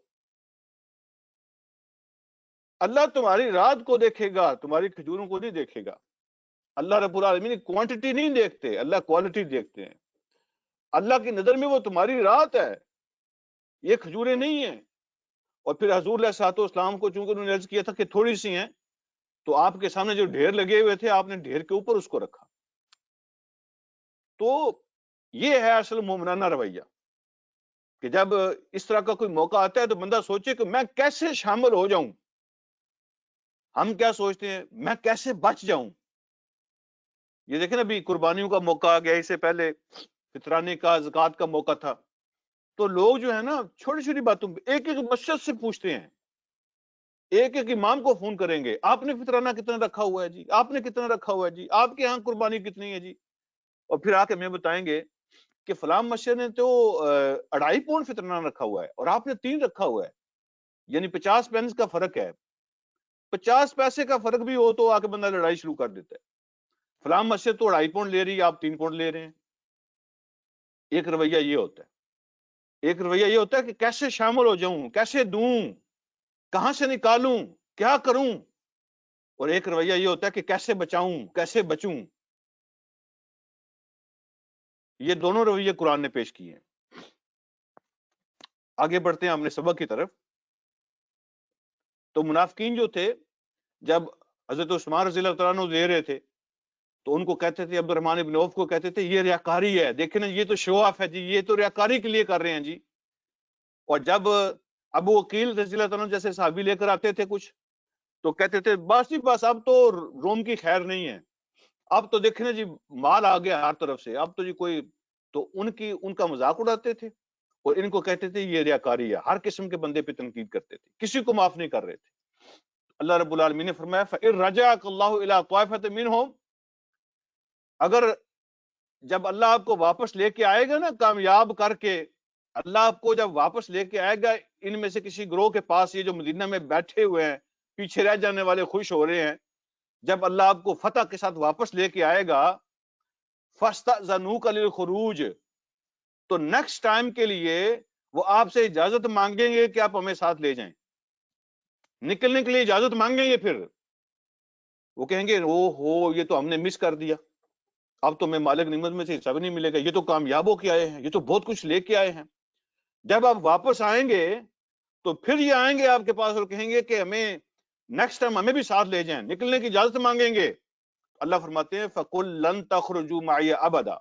اللہ تمہاری رات کو دیکھے گا، تمہاری کھجوروں کو نہیں دیکھے گا. اللہ رب العالمین کوانٹٹی نہیں دیکھتے، اللہ کوالٹی دیکھتے ہیں. اللہ کی نظر میں وہ تمہاری رات ہے، یہ کھجوریں نہیں ہیں. اور پھر حضور علیہ الصلوۃ والسلام کو چونکہ انہوں نے عرض کیا تھا کہ تھوڑی سی ہیں، تو آپ کے سامنے جو ڈھیر لگے ہوئے تھے آپ نے ڈھیر کے اوپر اس کو رکھا. تو یہ ہے اصل مومنانہ رویہ کہ جب اس طرح کا کوئی موقع آتا ہے تو بندہ سوچے کہ میں کیسے شامل ہو جاؤں. ہم کیا سوچتے ہیں؟ میں کیسے بچ جاؤں. یہ دیکھیں نا ابھی قربانیوں کا موقع آ گیا، اس سے پہلے فطرانے کا زکوٰۃ کا موقع تھا. تو لوگ جو ہے نا چھوٹی چھوٹی باتوں پہ ایک ایک مسجد سے پوچھتے ہیں، ایک ایک امام کو فون کریں گے، آپ نے فطرانہ کتنا رکھا ہوا ہے جی، آپ نے کتنا رکھا ہوا ہے جی، آپ کے ہاں قربانی کتنی ہے جی. اور پھر آ کے ہمیں بتائیں گے کہ فلاں مسجد نے تو 2.5 پاؤنڈ فطرانہ رکھا ہوا ہے اور آپ نے 3 رکھا ہوا ہے. یعنی 50 پینس کا فرق ہے. 50 پیسے کا فرق بھی ہو تو آ کے بندہ لڑائی شروع کر دیتا ہے. فلاں مسجد تو 2.5 پاؤنڈ لے رہی ہے، آپ 3 پاؤنڈ لے رہے ہیں. ایک رویہ یہ ہوتا ہے. ایک رویہ یہ ہوتا ہے کہ کیسے شامل ہو جاؤں، کیسے دوں، کہاں سے نکالوں، کیا کروں. اور ایک رویہ یہ ہوتا ہے کہ کیسے بچاؤں، کیسے بچوں. یہ دونوں رویے قرآن نے پیش کیے ہیں. آگے بڑھتے ہیں اپنے سبق کی طرف. تو منافقین جو تھے جب حضرت عثمان رضی اللہ تعالیٰ عنہ دے رہے تھے تو ان کو کہتے تھے، عبد الرحمن ابن عوف کو کہتے تھے یہ ریاکاری ہے، دیکھیں نا یہ تو شو آف ہے جی، یہ تو ریاکاری کے لیے کر رہے ہیں جی. اور جب ابو عقیل رضی اللہ تعالیٰ عنہ جیسے صحابی لے کر آتے تھے کچھ تو کہتے تھے بس جی بس اب تو روم کی خیر نہیں ہے، اب تو دیکھیں جی مال آ گیا ہر طرف سے، اب تو جی کوئی. تو ان کا مذاق اڑاتے تھے اور ان کو کہتے تھے یہ ریاکاری ہے. ہر قسم کے بندے پہ تنقید کرتے تھے، کسی کو معاف نہیں کر رہے تھے. اللہ رب العالمین نے فرمایا فَإِن رَجَعَكَ اللَّهُ إِلَىٰ طَائِفَةٍ مِّنْهُمْ، اگر جب اللہ آپ کو واپس لے کے آئے گا نا کامیاب کر کے، اللہ آپ کو جب واپس لے کے آئے گا ان میں سے کسی گروہ کے پاس، یہ جو مدینہ میں بیٹھے ہوئے ہیں پیچھے رہ جانے والے خوش ہو رہے ہیں، جب اللہ آپ کو فتح کے ساتھ واپس لے کے آئے گا فاستأذنوک للخروج، تو نیکسٹ ٹائم کے لیے وہ آپ سے اجازت مانگیں گے کہ آپ ہمیں ساتھ لے جائیں، نکلنے کے لیے اجازت مانگیں گے. پھر وہ کہیں گے او ہو یہ تو ہم نے مس کر دیا، اب تو ہمیں مالک نعمت میں سے حصہ بھی نہیں ملے گا، یہ تو کامیاب ہو کے آئے ہیں، یہ تو بہت کچھ لے کے آئے ہیں. جب آپ واپس آئیں گے تو پھر یہ آئیں گے آپ کے پاس اور کہیں گے کہ ہمیں نیکسٹ ٹائم ہمیں بھی ساتھ لے جائیں، نکلنے کی اجازت مانگیں گے. اللہ فرماتے ہیں فَقُلْ لَن تَخْرُجُوا مَعِيَ أَبَدًا،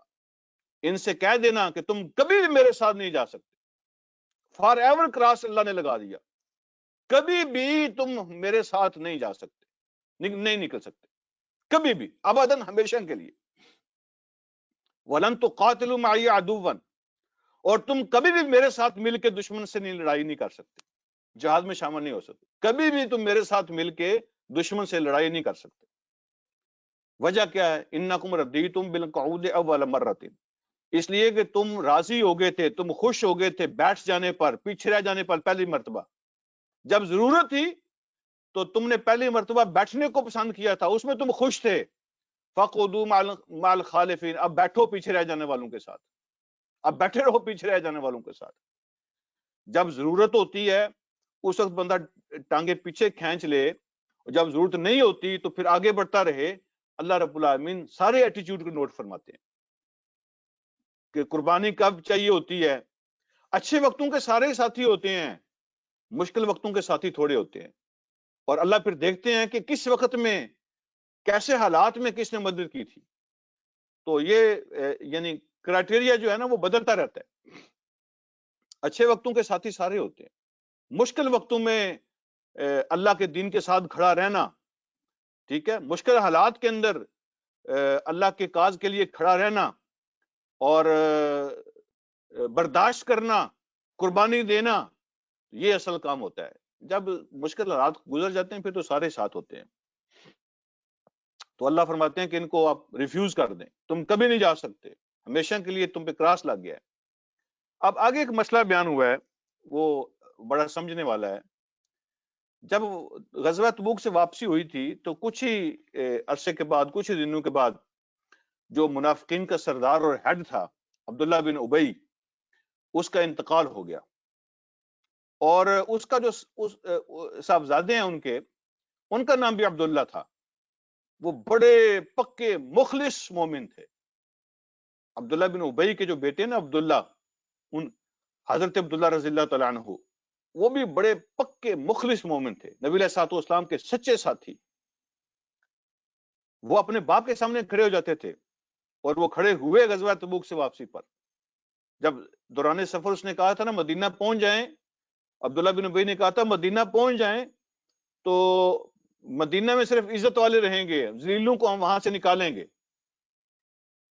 ان سے کہہ دینا کہ تم کبھی بھی میرے ساتھ نہیں جا سکتے. فار ایور کراس اللہ نے لگا دیا، کبھی بھی تم میرے ساتھ نہیں جا سکتے، نہیں نکل سکتے کبھی بھی، ابداً ہمیشہ کے لیے. وَلَن تُقَاتِلُوا مَعِيَ عَدُوًّا، اور تم کبھی بھی میرے ساتھ مل کے دشمن سے لڑائی نہیں کر سکتے، جہاد میں شامل نہیں ہو سکتے، کبھی بھی تم میرے ساتھ مل کے دشمن سے لڑائی نہیں کر سکتے. وجہ کیا ہے؟ انکم رضیتم بالقعود اول مرۃ، اس لیے کہ تم راضی ہو گئے تھے، تم خوش ہو گئے تھے بیٹھ جانے پر، پیچھے رہ جانے پر پہلی مرتبہ. جب ضرورت تھی تو تم نے پہلی مرتبہ بیٹھنے کو پسند کیا تھا، اس میں تم خوش تھے. فقعدوا مع الخالفین، اب بیٹھو پیچھے رہ جانے والوں کے ساتھ، اب بیٹھے رہو پیچھے رہ جانے والوں کے ساتھ. جب ضرورت ہوتی ہے اس وقت بندہ ٹانگیں پیچھے کھینچ لے، اور جب ضرورت نہیں ہوتی تو پھر آگے بڑھتا رہے. اللہ رب العالمین سارے ایٹیچیوڈ کو نوٹ فرماتے ہیں کہ قربانی کب چاہیے ہوتی ہے. اچھے وقتوں کے سارے ساتھی ہوتے ہیں، مشکل وقتوں کے ساتھی تھوڑے ہوتے ہیں. اور اللہ پھر دیکھتے ہیں کہ کس وقت میں کیسے حالات میں کس نے مدد کی تھی. تو یہ یعنی کرائٹیریا جو ہے نا وہ بدلتا رہتا ہے. اچھے وقتوں کے ساتھی سارے ہوتے ہیں، مشکل وقتوں میں اللہ کے دین کے ساتھ کھڑا رہنا، ٹھیک ہے، مشکل حالات کے اندر اللہ کے کاز کے لیے کھڑا رہنا اور برداشت کرنا، قربانی دینا، یہ اصل کام ہوتا ہے. جب مشکل حالات گزر جاتے ہیں پھر تو سارے ساتھ ہوتے ہیں. تو اللہ فرماتے ہیں کہ ان کو آپ ریفیوز کر دیں، تم کبھی نہیں جا سکتے، ہمیشہ کے لیے تم پہ کراس لگ گیا ہے. اب آگے ایک مسئلہ بیان ہوا ہے وہ بڑا سمجھنے والا ہے. جب غزوہ تبوک سے واپسی ہوئی تھی تو کچھ ہی عرصے کے بعد، کچھ ہی دنوں کے بعد، جو منافقین کا سردار اور ہیڈ تھا عبداللہ بن ابی، اس کا انتقال ہو گیا. اور اس کا جو صاحبزادے ہیں ان کا نام بھی عبداللہ تھا. وہ بڑے پکے مخلص مومن تھے. عبداللہ بن ابی کے جو بیٹے نا عبداللہ، حضرت عبداللہ رضی اللہ تعالیٰ عنہ، وہ بھی بڑے پکے مخلص مومن تھے، نبی علیہ الصلوۃ والسلام کے سچے ساتھی. وہ اپنے باپ کے سامنے کھڑے ہو جاتے تھے، اور وہ کھڑے ہوئے غزوہ تبوک سے واپسی پر. جب دوران سفر اس نے کہا تھا نا مدینہ پہنچ جائیں، عبداللہ بن ابی نے کہا تھا مدینہ پہنچ جائیں تو مدینہ میں صرف عزت والے رہیں گے، ذلیلوں کو ہم وہاں سے نکالیں گے،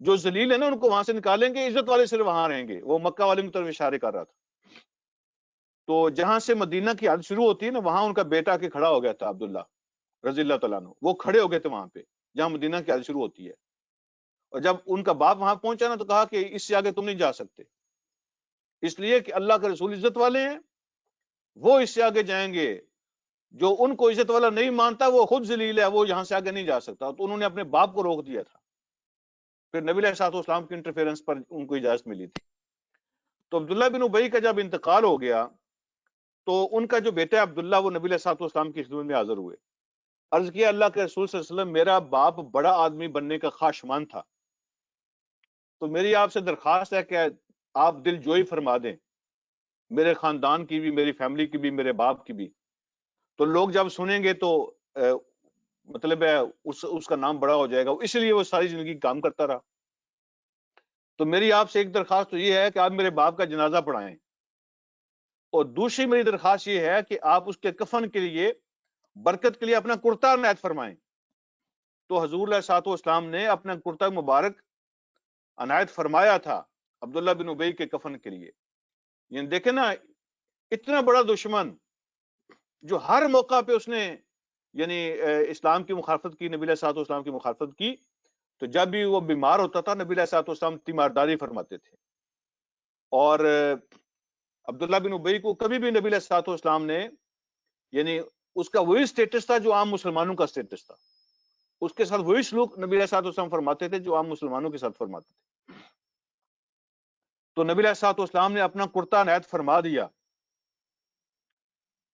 جو ذلیل ہیں نا ان کو وہاں سے نکالیں گے، عزت والے صرف وہاں رہیں گے. وہ مکہ والے کی طرف اشارے کر رہا تھا. تو جہاں سے مدینہ کی حد شروع ہوتی ہے نا، وہاں ان کا بیٹا کے کھڑا ہو گیا تھا عبداللہ رضی اللہ تعالیٰ عنہ. وہ کھڑے ہو گئے تھے وہاں پہ جہاں مدینہ کی حد شروع ہوتی ہے. اور جب ان کا باپ وہاں پہنچا نا تو کہا کہ اس سے آگے تم نہیں جا سکتے، اس لیے کہ اللہ کے رسول عزت والے ہیں، وہ اس سے آگے جائیں گے. جو ان کو عزت والا نہیں مانتا وہ خود ذلیل ہے، وہ یہاں سے آگے نہیں جا سکتا. تو انہوں نے اپنے باپ کو روک دیا تھا. پھر نبی علیہ الصلوۃ والسلام کی انٹرفیرنس پر ان کو اجازت ملی تھی. تو عبداللہ بن ابی کا جب انتقال ہو گیا تو ان کا جو بیٹا عبداللہ وہ نبی علیہ الصلوۃ والسلام کی خدمت میں حاضر ہوئے. عرض کیا اللہ کے رسول صلی اللہ علیہ وسلم، میرا باپ بڑا آدمی بننے کا خواہشمند تھا، تو میری آپ سے درخواست ہے کہ آپ دل جوئی فرما دیں، میرے خاندان کی بھی، میری فیملی کی بھی، میرے باپ کی بھی. تو لوگ جب سنیں گے تو مطلب ہے اس کا نام بڑا ہو جائے گا، اس لیے وہ ساری زندگی کام کرتا رہا. تو میری آپ سے ایک درخواست تو یہ ہے کہ آپ میرے باپ کا جنازہ پڑھائیں، اور دوسری میری درخواست یہ ہے کہ آپ اس کے کفن کے لیے، برکت کے لیے اپنا کرتا عنایت فرمائیں. تو حضور علیہ الصلوۃ والسلام نے اپنا کرتا مبارک عنایت فرمایا تھا عبداللہ بن ابی کے کفن کے لیے. یعنی دیکھیں نا، اتنا بڑا دشمن جو ہر موقع پہ اس نے یعنی اسلام کی مخالفت کی، نبی علیہ الصلوۃ والسلام کی مخالفت کی. تو جب بھی وہ بیمار ہوتا تھا نبی علیہ الصلوۃ والسلام تیمارداری فرماتے تھے. اور عبداللہ بن ابی کو کبھی بھی نبی علیہ الصلوۃ والسلام نے یعنی اس کا وہی سٹیٹس تھا جو عام مسلمانوں کا سٹیٹس تھا. اس کے ساتھ وہی سلوک نبی علیہ الصلوۃ والسلام فرماتے تھے جو عام مسلمانوں کے ساتھ فرماتے تھے. تو نبی علیہ الصلوۃ والسلام نے اپنا کرتا عنایت فرما دیا.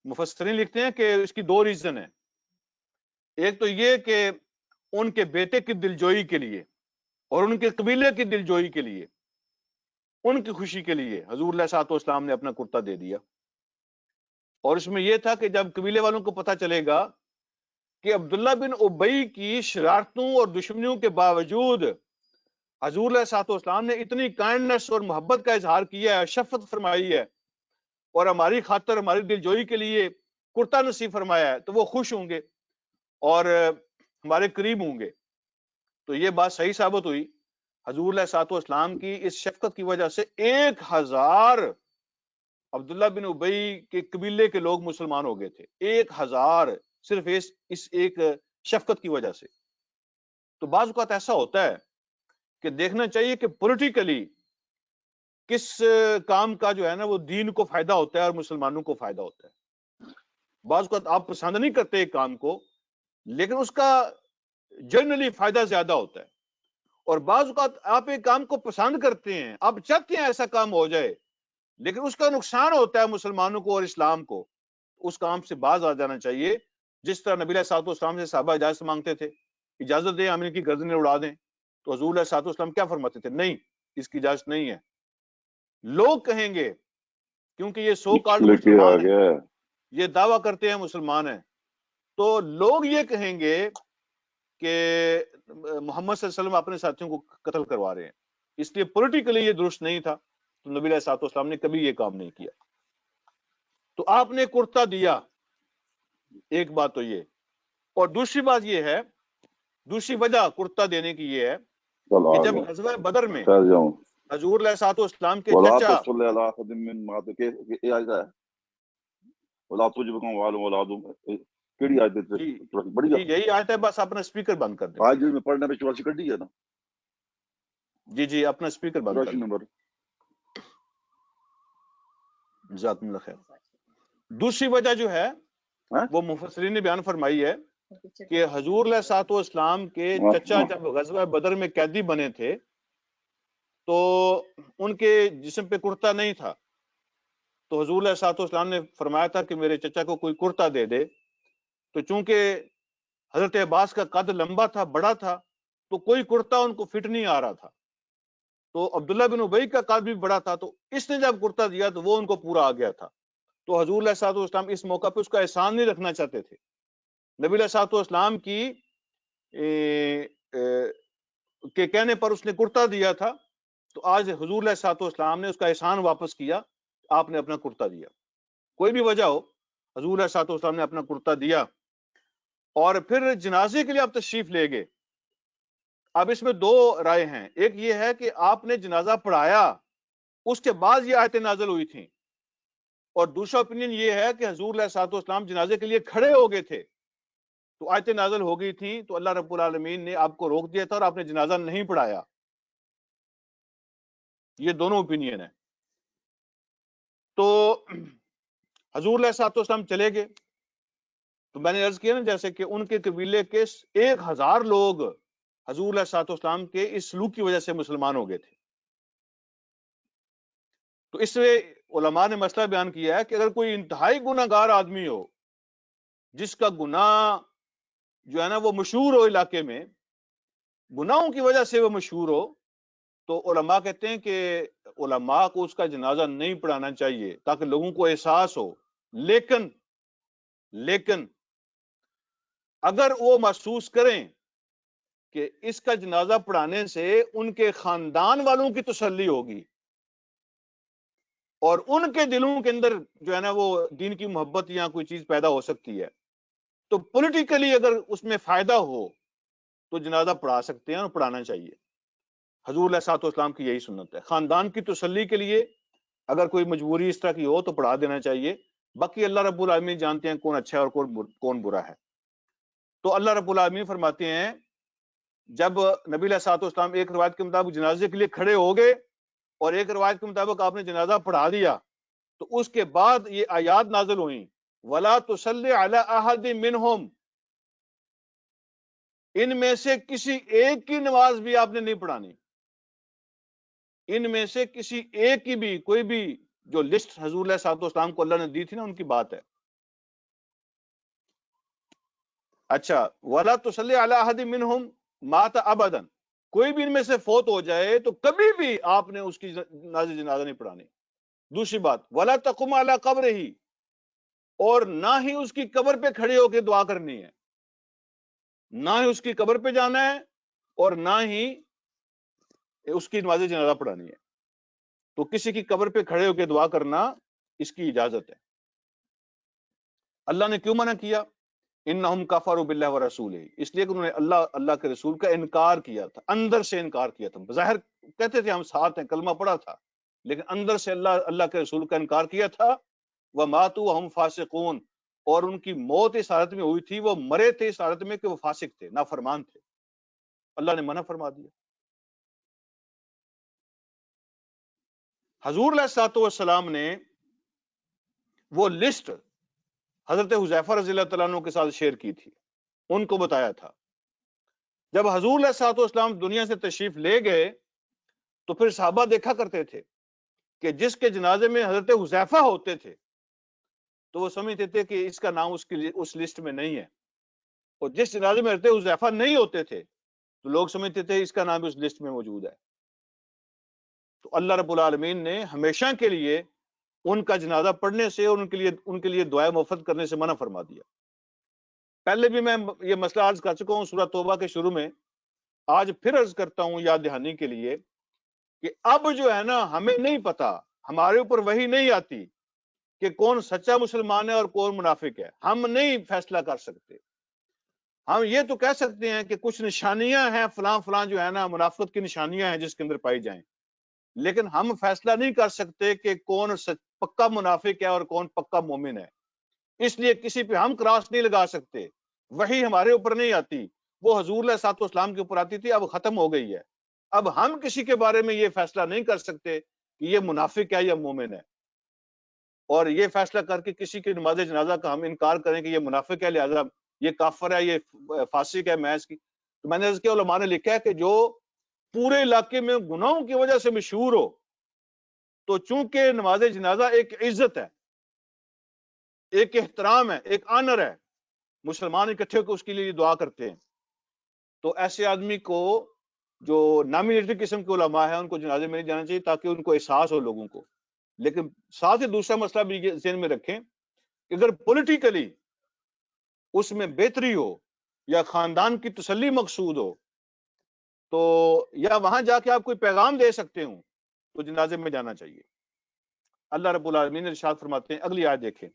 مفسرین لکھتے ہیں کہ اس کی دو ریزن ہیں. ایک تو یہ کہ ان کے بیٹے کی دلجوئی کے لیے اور ان کے قبیلے کی دلجوئی کے لیے، ان کی خوشی کے لیے حضور علیہ الصلوۃ والسلام نے اپنا کرتا دے دیا. اور اس میں یہ تھا کہ جب قبیلے والوں کو پتہ چلے گا کہ عبداللہ بن ابی کی شرارتوں اور دشمنیوں کے باوجود حضور علیہ الصلوۃ والسلام نے اتنی کائنڈنس اور محبت کا اظہار کیا ہے، شفقت فرمائی ہے اور ہماری خاطر ہماری دلجوئی کے لیے کرتا نصیب فرمایا ہے، تو وہ خوش ہوں گے اور ہمارے قریب ہوں گے. تو یہ بات صحیح ثابت ہوئی. حضور علیہ الصلوۃ والسلام کی اس شفقت کی وجہ سے 1000 عبداللہ بن ابی کے قبیلے کے لوگ مسلمان ہو گئے تھے. 1000 صرف اس ایک شفقت کی وجہ سے. تو بعض اوقات ایسا ہوتا ہے کہ دیکھنا چاہیے کہ پولیٹیکلی کس کام کا جو ہے نا وہ دین کو فائدہ ہوتا ہے اور مسلمانوں کو فائدہ ہوتا ہے. بعض اوقات آپ پسند نہیں کرتے ایک کام کو، لیکن اس کا جنرلی فائدہ زیادہ ہوتا ہے. اور بعض اوقات آپ ایک کام کو پسند کرتے ہیں، آپ چاہتے ہیں ایسا کام ہو جائے، لیکن اس کا نقصان ہوتا ہے مسلمانوں کو اور اسلام کو. اس کام سے باز آ جانا چاہیے. جس طرح نبی علیہ الصلوۃ والسلام سے صحابہ اجازت مانگتے تھے، اجازت دیں ہم ان کی گردنیں اڑا دیں، تو حضور علیہ الصلوۃ والسلام کیا فرماتے تھے؟ نہیں، اس کی اجازت نہیں ہے. لوگ کہیں گے کیونکہ یہ سو کالڈ لے کے آ مسلمان ہیں، گیا. یہ دعویٰ کرتے ہیں مسلمان ہیں، تو لوگ یہ کہیں گے کہ محمد صلی اللہ علیہ وسلم اپنے ساتھیوں کو قتل کروا رہے ہیں. اس لیے پولیٹیکلی یہ درست نہیں تھا. تو نبی علیہ الصلوۃ والسلام نے کبھی یہ کام نہیں کیا. تو آپ نے کرتا دیا، ایک بات تو یہ. اور دوسری بات یہ ہے، دوسری وجہ کرتا دینے کی یہ ہے چل کہ آ جب گیا. غزوہ بدر میں ٹھہر جاؤں. حضور علیہ الصلوۃ والسلام کے ولا چچا، تصلی علی احد من مات کے یہ آیت ہے. ولا تجبکم وعلم اولادم. کیڑی آیت ہے؟ جی بڑی جی یہی آیت ہے. بس اپنا اسپیکر بند کر دیں. آج میں پڑھنے میں 84 کر دی ہے نا. جی جی اپنا اسپیکر بند کر 84 دیں. نمبر. جزاکم اللہ خیر. دوسری وجہ جو ہے وہ مفسرین نے بیان فرمائی ہے کہ حضور علیہ الصلوۃ والسلام کے چچا جب غزوہ بدر میں قیدی بنے تھے تو ان کے جسم پہ کرتا نہیں تھا. تو حضور علیہ الصلوۃ والسلام نے فرمایا تھا کہ میرے چچا کو کوئی کرتا دے دے. تو چونکہ حضرت عباس کا قد لمبا تھا، بڑا تھا، تو کوئی کرتا ان کو فٹ نہیں آ رہا تھا. تو عبداللہ بن ابی کا قد بھی بڑا تھا، تو اس نے جب کرتا دیا تو وہ ان کو پورا آ گیا تھا. تو حضور علیہ الصلوۃ والسلام اس موقع پہ اس کا احسان نہیں رکھنا چاہتے تھے. نبی علیہ الصلوۃ والسلام کی کے کہنے پر اس نے کرتا دیا تھا. تو آج حضور علیہ الصلوۃ والسلام نے اس کا احسان واپس کیا، آپ نے اپنا کرتا دیا. کوئی بھی وجہ ہو، حضور علیہ الصلوۃ والسلام نے اپنا کرتا دیا. اور پھر جنازے کے لیے آپ تشریف لے گئے. اب اس میں دو رائے ہیں. ایک یہ ہے کہ آپ نے جنازہ پڑھایا، اس کے بعد یہ آیتیں نازل ہوئی تھیں. اور دوسرا اوپینین یہ ہے کہ حضور علیہ الصلوۃ والسلام جنازے کے لیے کھڑے ہو گئے تھے تو آیتیں نازل ہو گئی تھیں، تو اللہ رب العالمین نے آپ کو روک دیا تھا اور آپ نے جنازہ نہیں پڑھایا. یہ دونوں اوپینین ہیں. تو حضور علیہ الصلوۃ والسلام چلے گئے. تو میں نے عرض کیا نا جیسے کہ ان کے قبیلے کے 1000 لوگ حضور علیہ الصلوۃ والسلام کے اس سلوک کی وجہ سے مسلمان ہو گئے تھے. تو اس سے علماء نے مسئلہ بیان کیا ہے کہ اگر کوئی انتہائی گناہ گار آدمی ہو، جس کا گناہ جو ہے نا وہ مشہور ہو، علاقے میں گناہوں کی وجہ سے وہ مشہور ہو، تو علماء کہتے ہیں کہ علماء کو اس کا جنازہ نہیں پڑھانا چاہیے تاکہ لوگوں کو احساس ہو. لیکن اگر وہ محسوس کریں کہ اس کا جنازہ پڑھانے سے ان کے خاندان والوں کی تسلی ہوگی اور ان کے دلوں کے اندر جو ہے نا وہ دین کی محبت یا کوئی چیز پیدا ہو سکتی ہے، تو پولیٹیکلی اگر اس میں فائدہ ہو تو جنازہ پڑھا سکتے ہیں اور پڑھانا چاہیے. حضور علیہ الصلوۃ والسلام کی یہی سنت ہے. خاندان کی تسلی کے لیے اگر کوئی مجبوری اس طرح کی ہو تو پڑھا دینا چاہیے. باقی اللہ رب العالمین جانتے ہیں کون اچھا ہے اور کون برا ہے. تو اللہ رب العالمین فرماتے ہیں جب نبی علیہ الصلوۃ والسلام ایک روایت کے مطابق جنازے کے لیے کھڑے ہو گئے اور ایک روایت کے مطابق آپ نے جنازہ پڑھا دیا، تو اس کے بعد یہ آیات نازل ہوئیں، وَلَا تُصَلِّ عَلَىٰ أَحَدٍ مِّنْهُمْ. ان میں سے کسی ایک کی نماز بھی آپ نے نہیں پڑھانی، ان میں سے کسی ایک کی بھی، کوئی بھی جو لسٹ حضور علیہ الصلوۃ والسلام کو اللہ نے دی تھی نا، ان کی بات ہے۔ اچھا، وَلَا تُصَلِّ عَلَىٰ أَحَدٍ مِّنْهُمْ مَاتَ أَبَدًا، کوئی بھی ان میں سے فوت ہو جائے تو کبھی بھی آپ نے اس کی جنازہ نہیں پڑھانی۔ دوسری بات، وَلَا تَقُمْ عَلَىٰ قَبْرِهِ، اور نہ ہی اس کی قبر پہ کھڑے ہو کے دعا کرنی ہے، نہ ہی اس کی قبر پہ جانا ہے اور نہ ہی اس کی نماز جنازہ پڑھانی ہے۔ تو کسی کی قبر پہ کھڑے ہو کے دعا کرنا اس کی اجازت ہے۔ اللہ نے کیوں منع کیا؟ انہم کفروا باللہ ورسولہ، اس لیے کہ انہوں نے اللہ کے رسول کا انکار کیا تھا، اندر سے انکار کیا تھا۔ بظاہر کہتے تھے ہم ساتھ ہیں، کلمہ پڑھا تھا، لیکن اندر سے اللہ کے رسول کا انکار کیا تھا۔ وماتوا وہم فاسقون، اور ان کی موت اس حالت میں ہوئی تھی، وہ مرے تھے اس حالت میں کہ وہ فاسق تھے، نافرمان تھے۔ اللہ نے منع فرما دیا۔ حضور علیہ الصلوۃ والسلام نے وہ لسٹ حضرت حذیفہ رضی اللہ تعالیٰ عنہ کے ساتھ شیئر کی تھی، ان کو بتایا تھا۔ جب حضور علیہ الصلوۃ والسلام دنیا سے تشریف لے گئے تو پھر صحابہ دیکھا کرتے تھے کہ جس کے جنازے میں حضرت حذیفہ ہوتے تھے تو وہ سمجھتے تھے کہ اس کا نام اس لسٹ میں نہیں ہے، اور جس جنازے میں حضرت حذیفہ نہیں ہوتے تھے تو لوگ سمجھتے تھے اس کا نام اس لسٹ میں موجود ہے۔ تو اللہ رب العالمین نے ہمیشہ کے لیے ان کا جنازہ پڑھنے سے اور ان کے لیے دعائے مفت کرنے سے منع فرما دیا۔ پہلے بھی میں یہ مسئلہ عرض کر چکا ہوں سورہ توبہ کے شروع میں، آج پھر عرض کرتا ہوں یاد دہانی کے لیے کہ اب جو ہے نا، ہمیں نہیں پتا، ہمارے اوپر وحی نہیں آتی کہ کون سچا مسلمان ہے اور کون منافق ہے۔ ہم نہیں فیصلہ کر سکتے۔ ہم یہ تو کہہ سکتے ہیں کہ کچھ نشانیاں ہیں، فلاں فلاں جو ہے نا منافقت کی نشانیاں ہیں جس کے اندر پائی جائیں، لیکن ہم فیصلہ نہیں کر سکتے کہ کون پکا منافق ہے اور کون پکا مومن ہے۔ اس لیے کسی پہ ہم کراس نہیں لگا سکتے، وحی ہمارے اوپر نہیں آتی، وہ حضور علیہ الصلوۃ والسلام کے اوپر آتی تھی، اب ختم ہو گئی ہے۔ اب ہم کسی کے بارے میں یہ فیصلہ نہیں کر سکتے کہ یہ منافق ہے یا مومن ہے، اور یہ فیصلہ کر کے کسی کی نماز جنازہ کا ہم انکار کریں کہ یہ منافق ہے لہذا یہ کافر ہے، یہ فاسق ہے محض کی۔ تو میں نے عرض کیا، علماء نے لکھا ہے کہ جو پورے علاقے میں گناہوں کی وجہ سے مشہور ہو، تو چونکہ نماز جنازہ ایک عزت ہے، ایک احترام ہے، ایک آنر ہے، مسلمان اکٹھے ہو کے اس کے لیے دعا کرتے ہیں، تو ایسے آدمی کو جو نامینیٹڈ قسم کے علماء ہیں ان کو جنازے میں نہیں جانا چاہیے تاکہ ان کو احساس ہو لوگوں کو۔ لیکن ساتھ ہی دوسرا مسئلہ بھی ذہن میں رکھیں کہ اگر پولیٹیکلی اس میں بہتری ہو یا خاندان کی تسلی مقصود ہو تو یا وہاں جا کے آپ کوئی پیغام دے سکتے ہوں تو جنازے میں جانا چاہیے۔ اللہ رب العالمین ارشاد فرماتے ہیں، اگلی آیت دیکھیں،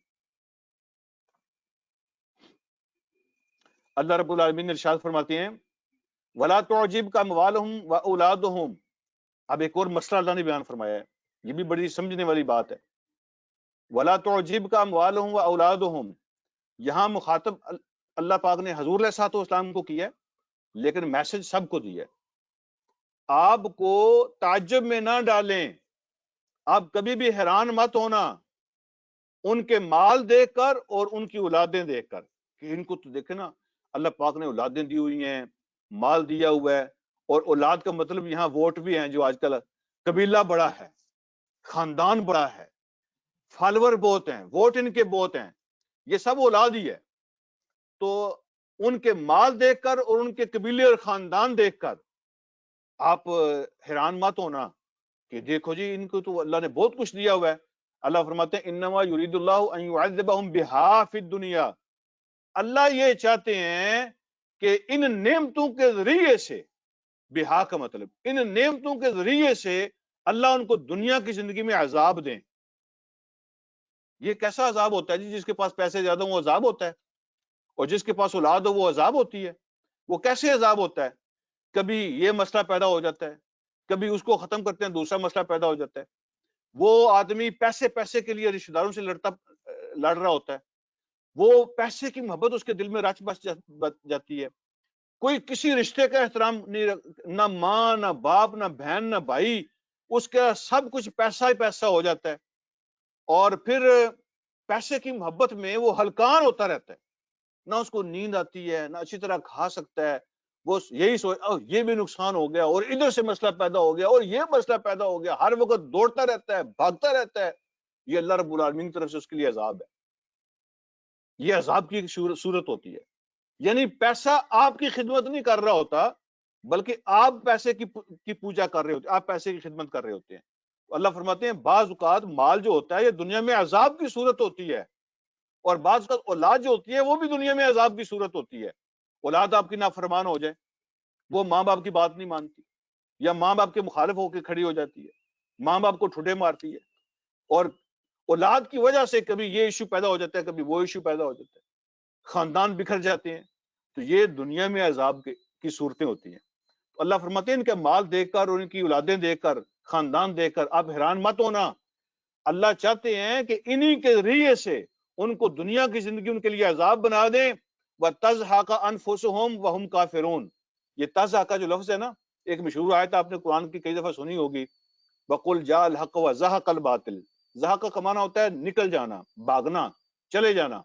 اللہ رب العالمین ارشاد فرماتے ہیں وَلَا تُعْجِبْكَ أَمْوَالُهُمْ وَأَوْلَادُهُمْ۔ اب ایک اور مسئلہ اللہ نے بیان فرمایا ہے، یہ بھی بڑی سمجھنے والی بات ہے۔ وَلَا تُعْجِبْكَ أَمْوَالُهُمْ وَأَوْلَادُهُمْ، یہاں مخاطب اللہ پاک نے حضور علیہ الصلوۃ والسلام کو کیا ہے، لیکن میسج سب کو دیا ہے۔ آپ کو تعجب میں نہ ڈالیں، آپ کبھی بھی حیران مت ہونا ان کے مال دیکھ کر اور ان کی اولادیں دیکھ کر کہ ان کو تو دیکھیں نا، اللہ پاک نے اولادیں دی ہوئی ہیں، مال دیا ہوا ہے، اور اولاد کا مطلب یہاں ووٹ بھی ہیں، جو آج کل قبیلہ بڑا ہے، خاندان بڑا ہے، فالوور بہت ہیں، ووٹ ان کے بہت ہیں، یہ سب اولاد ہی ہے۔ تو ان کے مال دیکھ کر اور ان کے قبیلے اور خاندان دیکھ کر آپ حیران مت ہونا کہ دیکھو جی ان کو تو اللہ نے بہت کچھ دیا ہوا ہے۔ اللہ فرماتے ہیں انما یرید اللہ ان یعذبہم بہا فی الدنیا، اللہ یہ چاہتے ہیں کہ ان نعمتوں کے ذریعے سے، بہا کا مطلب ان نعمتوں کے ذریعے سے اللہ ان کو دنیا کی زندگی میں عذاب دیں۔ یہ کیسا عذاب ہوتا ہے جی؟ جس کے پاس پیسے زیادہ ہوں وہ عذاب ہوتا ہے، اور جس کے پاس اولاد ہو وہ عذاب ہوتی ہے۔ وہ کیسے عذاب ہوتا ہے؟ کبھی یہ مسئلہ پیدا ہو جاتا ہے، کبھی اس کو ختم کرتے ہیں دوسرا مسئلہ پیدا ہو جاتا ہے۔ وہ آدمی پیسے کے لیے رشتہ داروں سے لڑ رہا ہوتا ہے، وہ پیسے کی محبت اس کے دل میں رچ بس جاتی ہے، کوئی کسی رشتے کا احترام نہیں نہ ماں نہ باپ نہ بہن نہ بھائی، اس کا سب کچھ پیسہ ہی پیسہ ہو جاتا ہے، اور پھر پیسے کی محبت میں وہ ہلکان ہوتا رہتا ہے، نہ اس کو نیند آتی ہے، نہ اچھی طرح کھا سکتا ہے، وہ یہی یہ بھی نقصان ہو گیا اور ادھر سے مسئلہ پیدا ہو گیا اور یہ مسئلہ پیدا ہو گیا، ہر وقت دوڑتا رہتا ہے، بھاگتا رہتا ہے، یہ اللہ رب العالمین کی طرف سے اس کے لیے عذاب ہے، یہ عذاب کی ایک صورت ہوتی ہے۔ یعنی پیسہ آپ کی خدمت نہیں کر رہا ہوتا، بلکہ آپ پیسے کی پوجا کر رہے ہوتے، آپ پیسے کی خدمت کر رہے ہوتے ہیں۔ اللہ فرماتے ہیں بعض اوقات مال جو ہوتا ہے یہ دنیا میں عذاب کی صورت ہوتی ہے، اور بعض اوقات اولاد جو ہوتی ہے وہ بھی دنیا میں عذاب کی صورت ہوتی ہے۔ اولاد آپ کی نافرمان ہو جائے، وہ ماں باپ کی بات نہیں مانتی، یا ماں باپ کے مخالف ہو کے کھڑی ہو جاتی ہے، ماں باپ کو ٹھڈے مارتی ہے، اور اولاد کی وجہ سے کبھی یہ ایشو پیدا ہو جاتا ہے، کبھی وہ ایشو پیدا ہو جاتا ہے، خاندان بکھر جاتے ہیں، تو یہ دنیا میں عذاب کی صورتیں ہوتی ہیں۔ تو اللہ فرماتے ہیں ان کے مال دیکھ کر اور ان کی اولادیں دیکھ کر، خاندان دیکھ کر آپ حیران مت ہونا، اللہ چاہتے ہیں کہ انہی کے ذریعے سے ان کو دنیا کی زندگی ان کے لیے عذاب بنا دیں۔ وَتَزْهَقَ أَنفُسُهُمْ وَهُمْ كَافِرُونَ، یہ تزحق کا جو لفظ ہے نا، ایک مشہور آیت آپ نے قرآن کی کئی دفعہ سنی ہوگی، وَقُلْ جَاءَ الْحَقُّ وَزَهَقَ الْبَاطِلُ، زحق کا معنی ہوتا ہے نکل جانا، بھاگنا، چلے جانا۔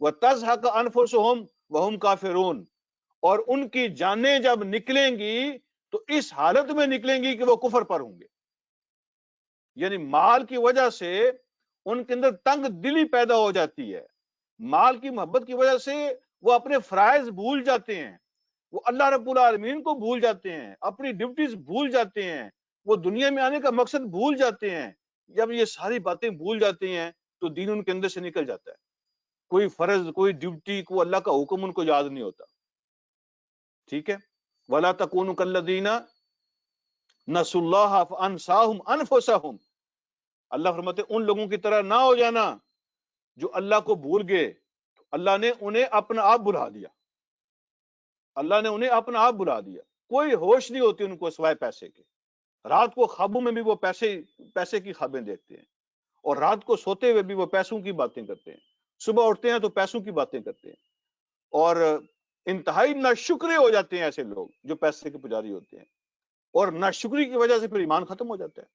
وَتَزْهَقَ أَنفُسُهُمْ وَهُمْ كَافِرُونَ، اور ان کی جانیں جب نکلیں گی تو اس حالت میں نکلیں گی کہ وہ کفر پر ہوں گے، یعنی مال کی وجہ سے ان کے اندر تنگ دلی پیدا ہو جاتی ہے، مال کی محبت کی وجہ سے وہ اپنے فرائض بھول جاتے ہیں، وہ اللہ رب العالمین کو بھول جاتے ہیں، اپنی ڈیوٹیز بھول جاتے ہیں، وہ دنیا میں آنے کا مقصد بھول جاتے ہیں۔ جب یہ ساری باتیں بھول جاتے ہیں تو دین ان کے اندر سے نکل جاتا ہے، کوئی فرض، کوئی ڈیوٹی، کوئی اللہ کا حکم ان کو یاد نہیں ہوتا، ٹھیک ہے۔ وَلَا تَكُونُوا كَالَّذِينَ نَسُوا اللَّهَ فَأَنسَاهُمْ أَنفُسَهُمْ، اللہ فرماتے ان لوگوں کی طرح نہ ہو جانا جو اللہ کو بھول گئے، اللہ نے انہیں اپنا آپ بلا دیا، اللہ نے انہیں اپنا آپ بلا دیا، کوئی ہوش نہیں ہوتی ان کو سوائے پیسے کے، رات کو خوابوں میں بھی وہ پیسے کی خوابیں دیکھتے ہیں، اور رات کو سوتے ہوئے بھی وہ پیسوں کی باتیں کرتے ہیں، صبح اٹھتے ہیں تو پیسوں کی باتیں کرتے ہیں، اور انتہائی ناشکرے ہو جاتے ہیں ایسے لوگ جو پیسے کے پجاری ہوتے ہیں، اور ناشکری کی وجہ سے پھر ایمان ختم ہو جاتا ہے۔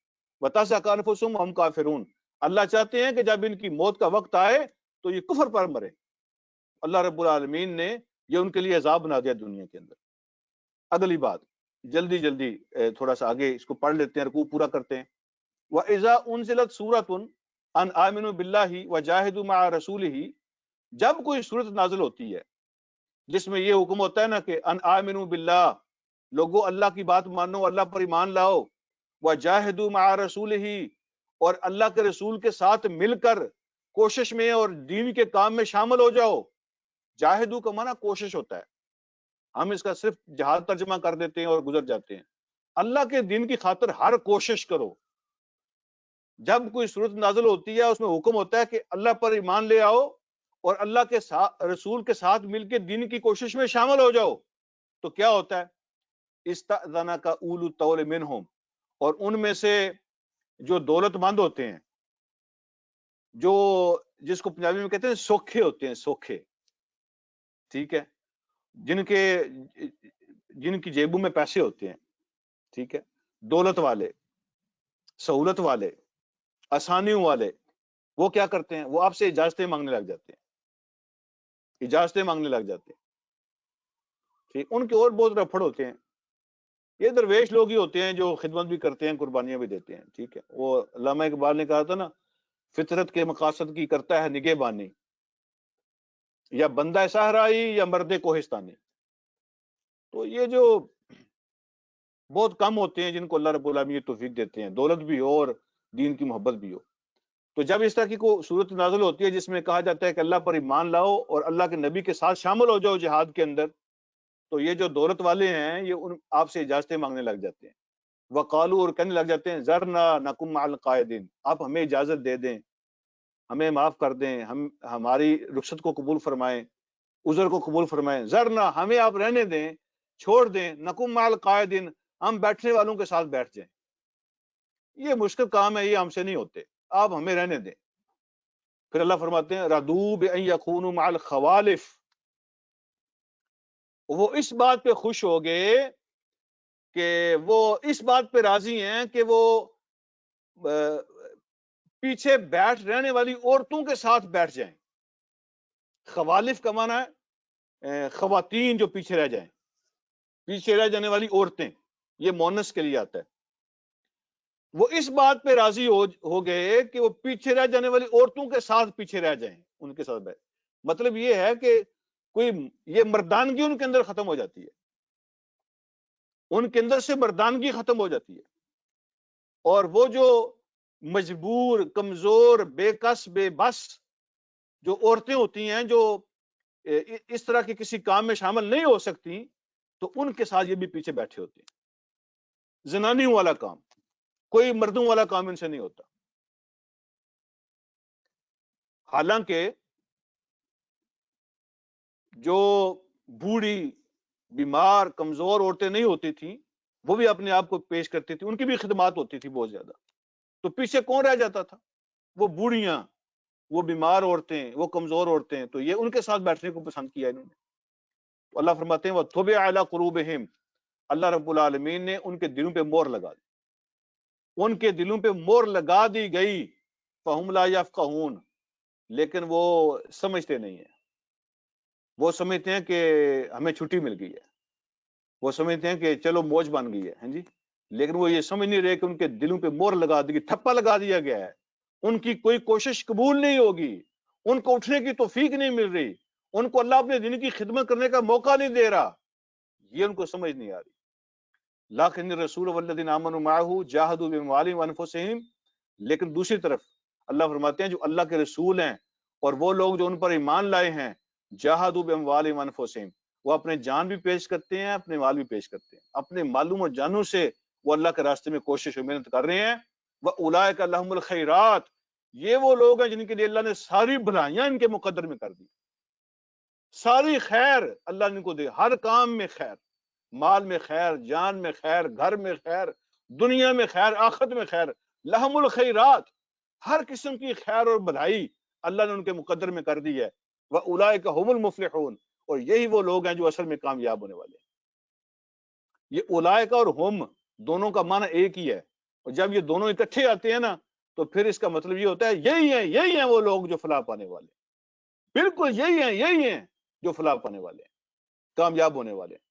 وَتَزْهَقَ أَنفُسُهُمْ وَهُمْ كَافِرُونَ، اللہ چاہتے ہیں کہ جب ان کی موت کا وقت آئے تو یہ کفر پر مرے، اللہ رب العالمین نے یہ ان کے لیے عذاب بنا دیا دنیا کے اندر۔ اگلی بات جلدی جلدی تھوڑا سا آگے اس کو پڑھ لیتے ہیں، رکوع پورا کرتے ہیں۔ وَإِذَا أُنزِلَتْ سُورَةٌ أَنْ آمِنُوا بِاللَّهِ وَجَاهِدُوا مَعَ رَسُولِهِ، جب کوئی صورت نازل ہوتی ہے جس میں یہ حکم ہوتا ہے نا کہ ان آمنوا باللہ، لوگوں اللہ کی بات مانو، اللہ پر ایمان لاؤ، وجاہدوا مع رسولہ، اور اللہ کے رسول کے ساتھ مل کر کوشش میں اور دین کے کام میں شامل ہو جاؤ۔ جاہدو کا معنی کوشش ہوتا ہے، ہم اس کا صرف جہاد ترجمہ کر دیتے ہیں اور گزر جاتے ہیں، اللہ کے دین کی خاطر ہر کوشش کرو۔ جب کوئی صورت نازل ہوتی ہے اس میں حکم ہوتا ہے کہ اللہ پر ایمان لے آؤ اور اللہ کے رسول کے ساتھ مل کے دین کی کوشش میں شامل ہو جاؤ، تو کیا ہوتا ہے؟ استأذنک اولو الطول منہم، اور ان میں سے جو دولت مند ہوتے ہیں، جو جس کو پنجابی میں کہتے ہیں سوکھے ہوتے ہیں، سوکھے، ٹھیک ہے، جن کی جیبوں میں پیسے ہوتے ہیں، ٹھیک ہے، دولت والے، سہولت والے، آسانیوں والے، وہ کیا کرتے ہیں؟ وہ آپ سے اجازتیں مانگنے لگ جاتے ہیں، اجازتیں مانگنے لگ جاتے ہیں، ٹھیک۔ ان کے اور بہت رفڑ ہوتے ہیں، یہ درویش لوگ ہی ہوتے ہیں جو خدمت بھی کرتے ہیں، قربانیاں بھی دیتے ہیں، ٹھیک ہے۔ وہ علامہ اقبال نے کہا تھا نا، فطرت کے مقاصد کی کرتا ہے نگہبانی، یا بندہ صحرائی یا مرد کوہستانی۔ تو یہ جو بہت کم ہوتے ہیں جن کو اللہ رب العالمین توفیق دیتے ہیں، دولت بھی ہو اور دین کی محبت بھی ہو۔ تو جب اس طرح کی کوئی صورت نازل ہوتی ہے جس میں کہا جاتا ہے کہ اللہ پر ایمان لاؤ اور اللہ کے نبی کے ساتھ شامل ہو جاؤ جہاد کے اندر، تو یہ جو دولت والے ہیں یہ آپ سے اجازتیں مانگنے لگ جاتے ہیں، وقالو، اور کہنے لگ جاتے ہیں ذرنا نکن مع القاعدین، آپ ہمیں اجازت دے دیں، ہمیں معاف کر دیں، ہماری رخصت کو قبول فرمائیں، عذر کو قبول فرمائیں، ذرنا، ہمیں آپ رہنے دیں، چھوڑ دیں، نکن مع القاعدین، ہم بیٹھنے والوں کے ساتھ بیٹھ جائیں، یہ مشکل کام ہے، یہ ہم سے نہیں ہوتے، آپ ہمیں رہنے دیں۔ پھر اللہ فرماتے ہیں رضوا بان یکونوا مع الخوالف، وہ اس بات پہ خوش ہو گئے کہ وہ اس بات پہ راضی ہیں کہ وہ پیچھے بیٹھ رہنے والی عورتوں کے ساتھ بیٹھ جائیں۔ خوالف کا معنی ہے خواتین جو پیچھے رہ جائیں، پیچھے رہ جانے والی عورتیں، یہ مونس کے لیے آتا ہے، وہ اس بات پہ راضی ہو گئے کہ وہ پیچھے رہ جانے والی عورتوں کے ساتھ پیچھے رہ جائیں، ان کے ساتھ بیٹھ، مطلب یہ ہے کہ کوئی یہ مردانگی ان کے اندر ختم ہو جاتی ہے، ان کے اندر سے مردانگی ختم ہو جاتی ہے، اور وہ جو مجبور، کمزور، بے کس، بے بس جو عورتیں ہوتی ہیں جو اس طرح کے کسی کام میں شامل نہیں ہو سکتی، تو ان کے ساتھ یہ بھی پیچھے بیٹھے ہوتے ہیں، زنانیوں والا کام، کوئی مردوں والا کام ان سے نہیں ہوتا۔ حالانکہ جو بوڑھی، بیمار، کمزور عورتیں نہیں ہوتی تھیں، وہ بھی اپنے آپ کو پیش کرتی تھی، ان کی بھی خدمات ہوتی تھی بہت زیادہ، تو پیچھے کون رہ جاتا تھا؟ وہ بوڑھیاں، وہ بیمار عورتیں، وہ کمزور عورتیں، تو یہ ان کے ساتھ بیٹھنے کو پسند کیا انہوں نے۔ تو اللہ فرماتے ہیں وَطُبِعَ عَلَىٰ قُلُوبِهِمْ، اللہ رب العالمین نے ان کے دلوں پہ مہر لگا دی، ان کے دلوں پہ مہر لگا دی گئی، فَهُمْ لَا يَفْقَهُونَ، لیکن وہ سمجھتے نہیں ہیں، وہ سمجھتے ہیں کہ ہمیں چھٹی مل گئی ہے، وہ سمجھتے ہیں کہ چلو موج بن گئی ہے، ہاں جی، لیکن وہ یہ سمجھ نہیں رہے کہ ان کے دلوں پہ مہر لگا دی گئی، ٹھپا لگا دیا گیا ہے، ان کی کوئی کوشش قبول نہیں ہوگی، ان کو اٹھنے کی توفیق نہیں مل رہی، ان کو اللہ اپنے دین کی خدمت کرنے کا موقع نہیں دے رہا، یہ ان کو سمجھ نہیں آ رہی۔ لیکن الرسول والذین آمنوا معہ جاہدوا باموالہم وانفسہم، لیکن دوسری طرف اللہ فرماتے ہیں جو اللہ کے رسول ہیں اور وہ لوگ جو ان پر ایمان لائے ہیں، جاہدوا باموالہم وانفسہم، وہ اپنے جان بھی پیش کرتے ہیں، اپنے مال بھی پیش کرتے ہیں، اپنے معلوم اور جانوں سے وہ اللہ کے راستے میں کوشش اور محنت کر رہے ہیں۔ وَأُولَٰئِکَ لَهُمُ الْخَيْرَاتُ، یہ وہ لوگ ہیں جن کے لیے اللہ نے ساری بھلائیاں ان کے مقدر میں کر دی، ساری خیر اللہ نے ان کو دے، ہر کام میں خیر، مال میں خیر، جان میں خیر، گھر میں خیر، دنیا میں خیر، آخرت میں خیر، لہم الخیرات، ہر قسم کی خیر اور بھلائی اللہ نے ان کے مقدر میں کر دی ہے۔ وَأُولَٰئِکَ هُمُ الْمُفْلِحُونَ، اور یہی وہ لوگ ہیں جو اصل میں کامیاب ہونے والے ہیں۔ یہ اولائک اور ہم دونوں کا معنی ایک ہی ہے، اور جب یہ دونوں اکٹھے آتے ہیں نا تو پھر اس کا مطلب یہ ہوتا ہے یہی ہیں وہ لوگ جو فلاح پانے والے ہیں، بالکل یہی ہیں جو فلاح پانے والے ہیں، کامیاب ہونے والے ہیں۔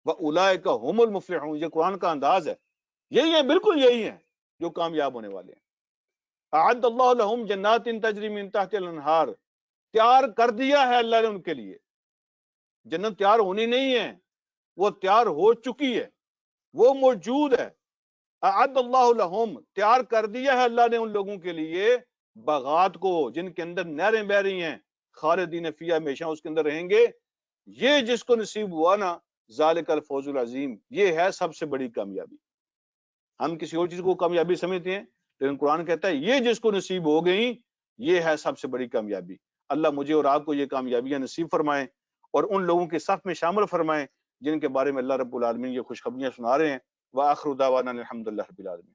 وَأُولَئِکَ هُمُ الْمُفْلِحُونَ، یہ قرآن کا انداز ہے، یہی ہیں، بالکل یہی ہیں جو کامیاب ہونے والے ہیں۔ اعد اللہ لہم جنات تجری من تحت الانہار، تیار کر دیا ہے اللہ نے ان کے لیے، جنت تیار ہونی نہیں ہے، وہ تیار ہو چکی ہے، وہ موجود ہے۔ اعد اللہ لہم، تیار کر دیا ہے اللہ نے ان لوگوں کے لیے باغات کو جن کے اندر نہریں بہ رہی ہیں، خالدین فیہا، ہمیشہ اس کے اندر رہیں گے۔ یہ جس کو نصیب ہوا نا، ذالک الفوز العظیم، یہ ہے سب سے بڑی کامیابی۔ ہم کسی اور چیز کو کامیابی سمجھتے ہیں، لیکن قرآن کہتا ہے یہ جس کو نصیب ہو گئی، یہ ہے سب سے بڑی کامیابی۔ اللہ مجھے اور آپ کو یہ کامیابیاں نصیب فرمائیں اور ان لوگوں کے صف میں شامل فرمائیں جن کے بارے میں اللہ رب العالمین یہ خوشخبریاں سنا رہے ہیں۔ وآخر دعوانا الحمد للہ رب العالمین۔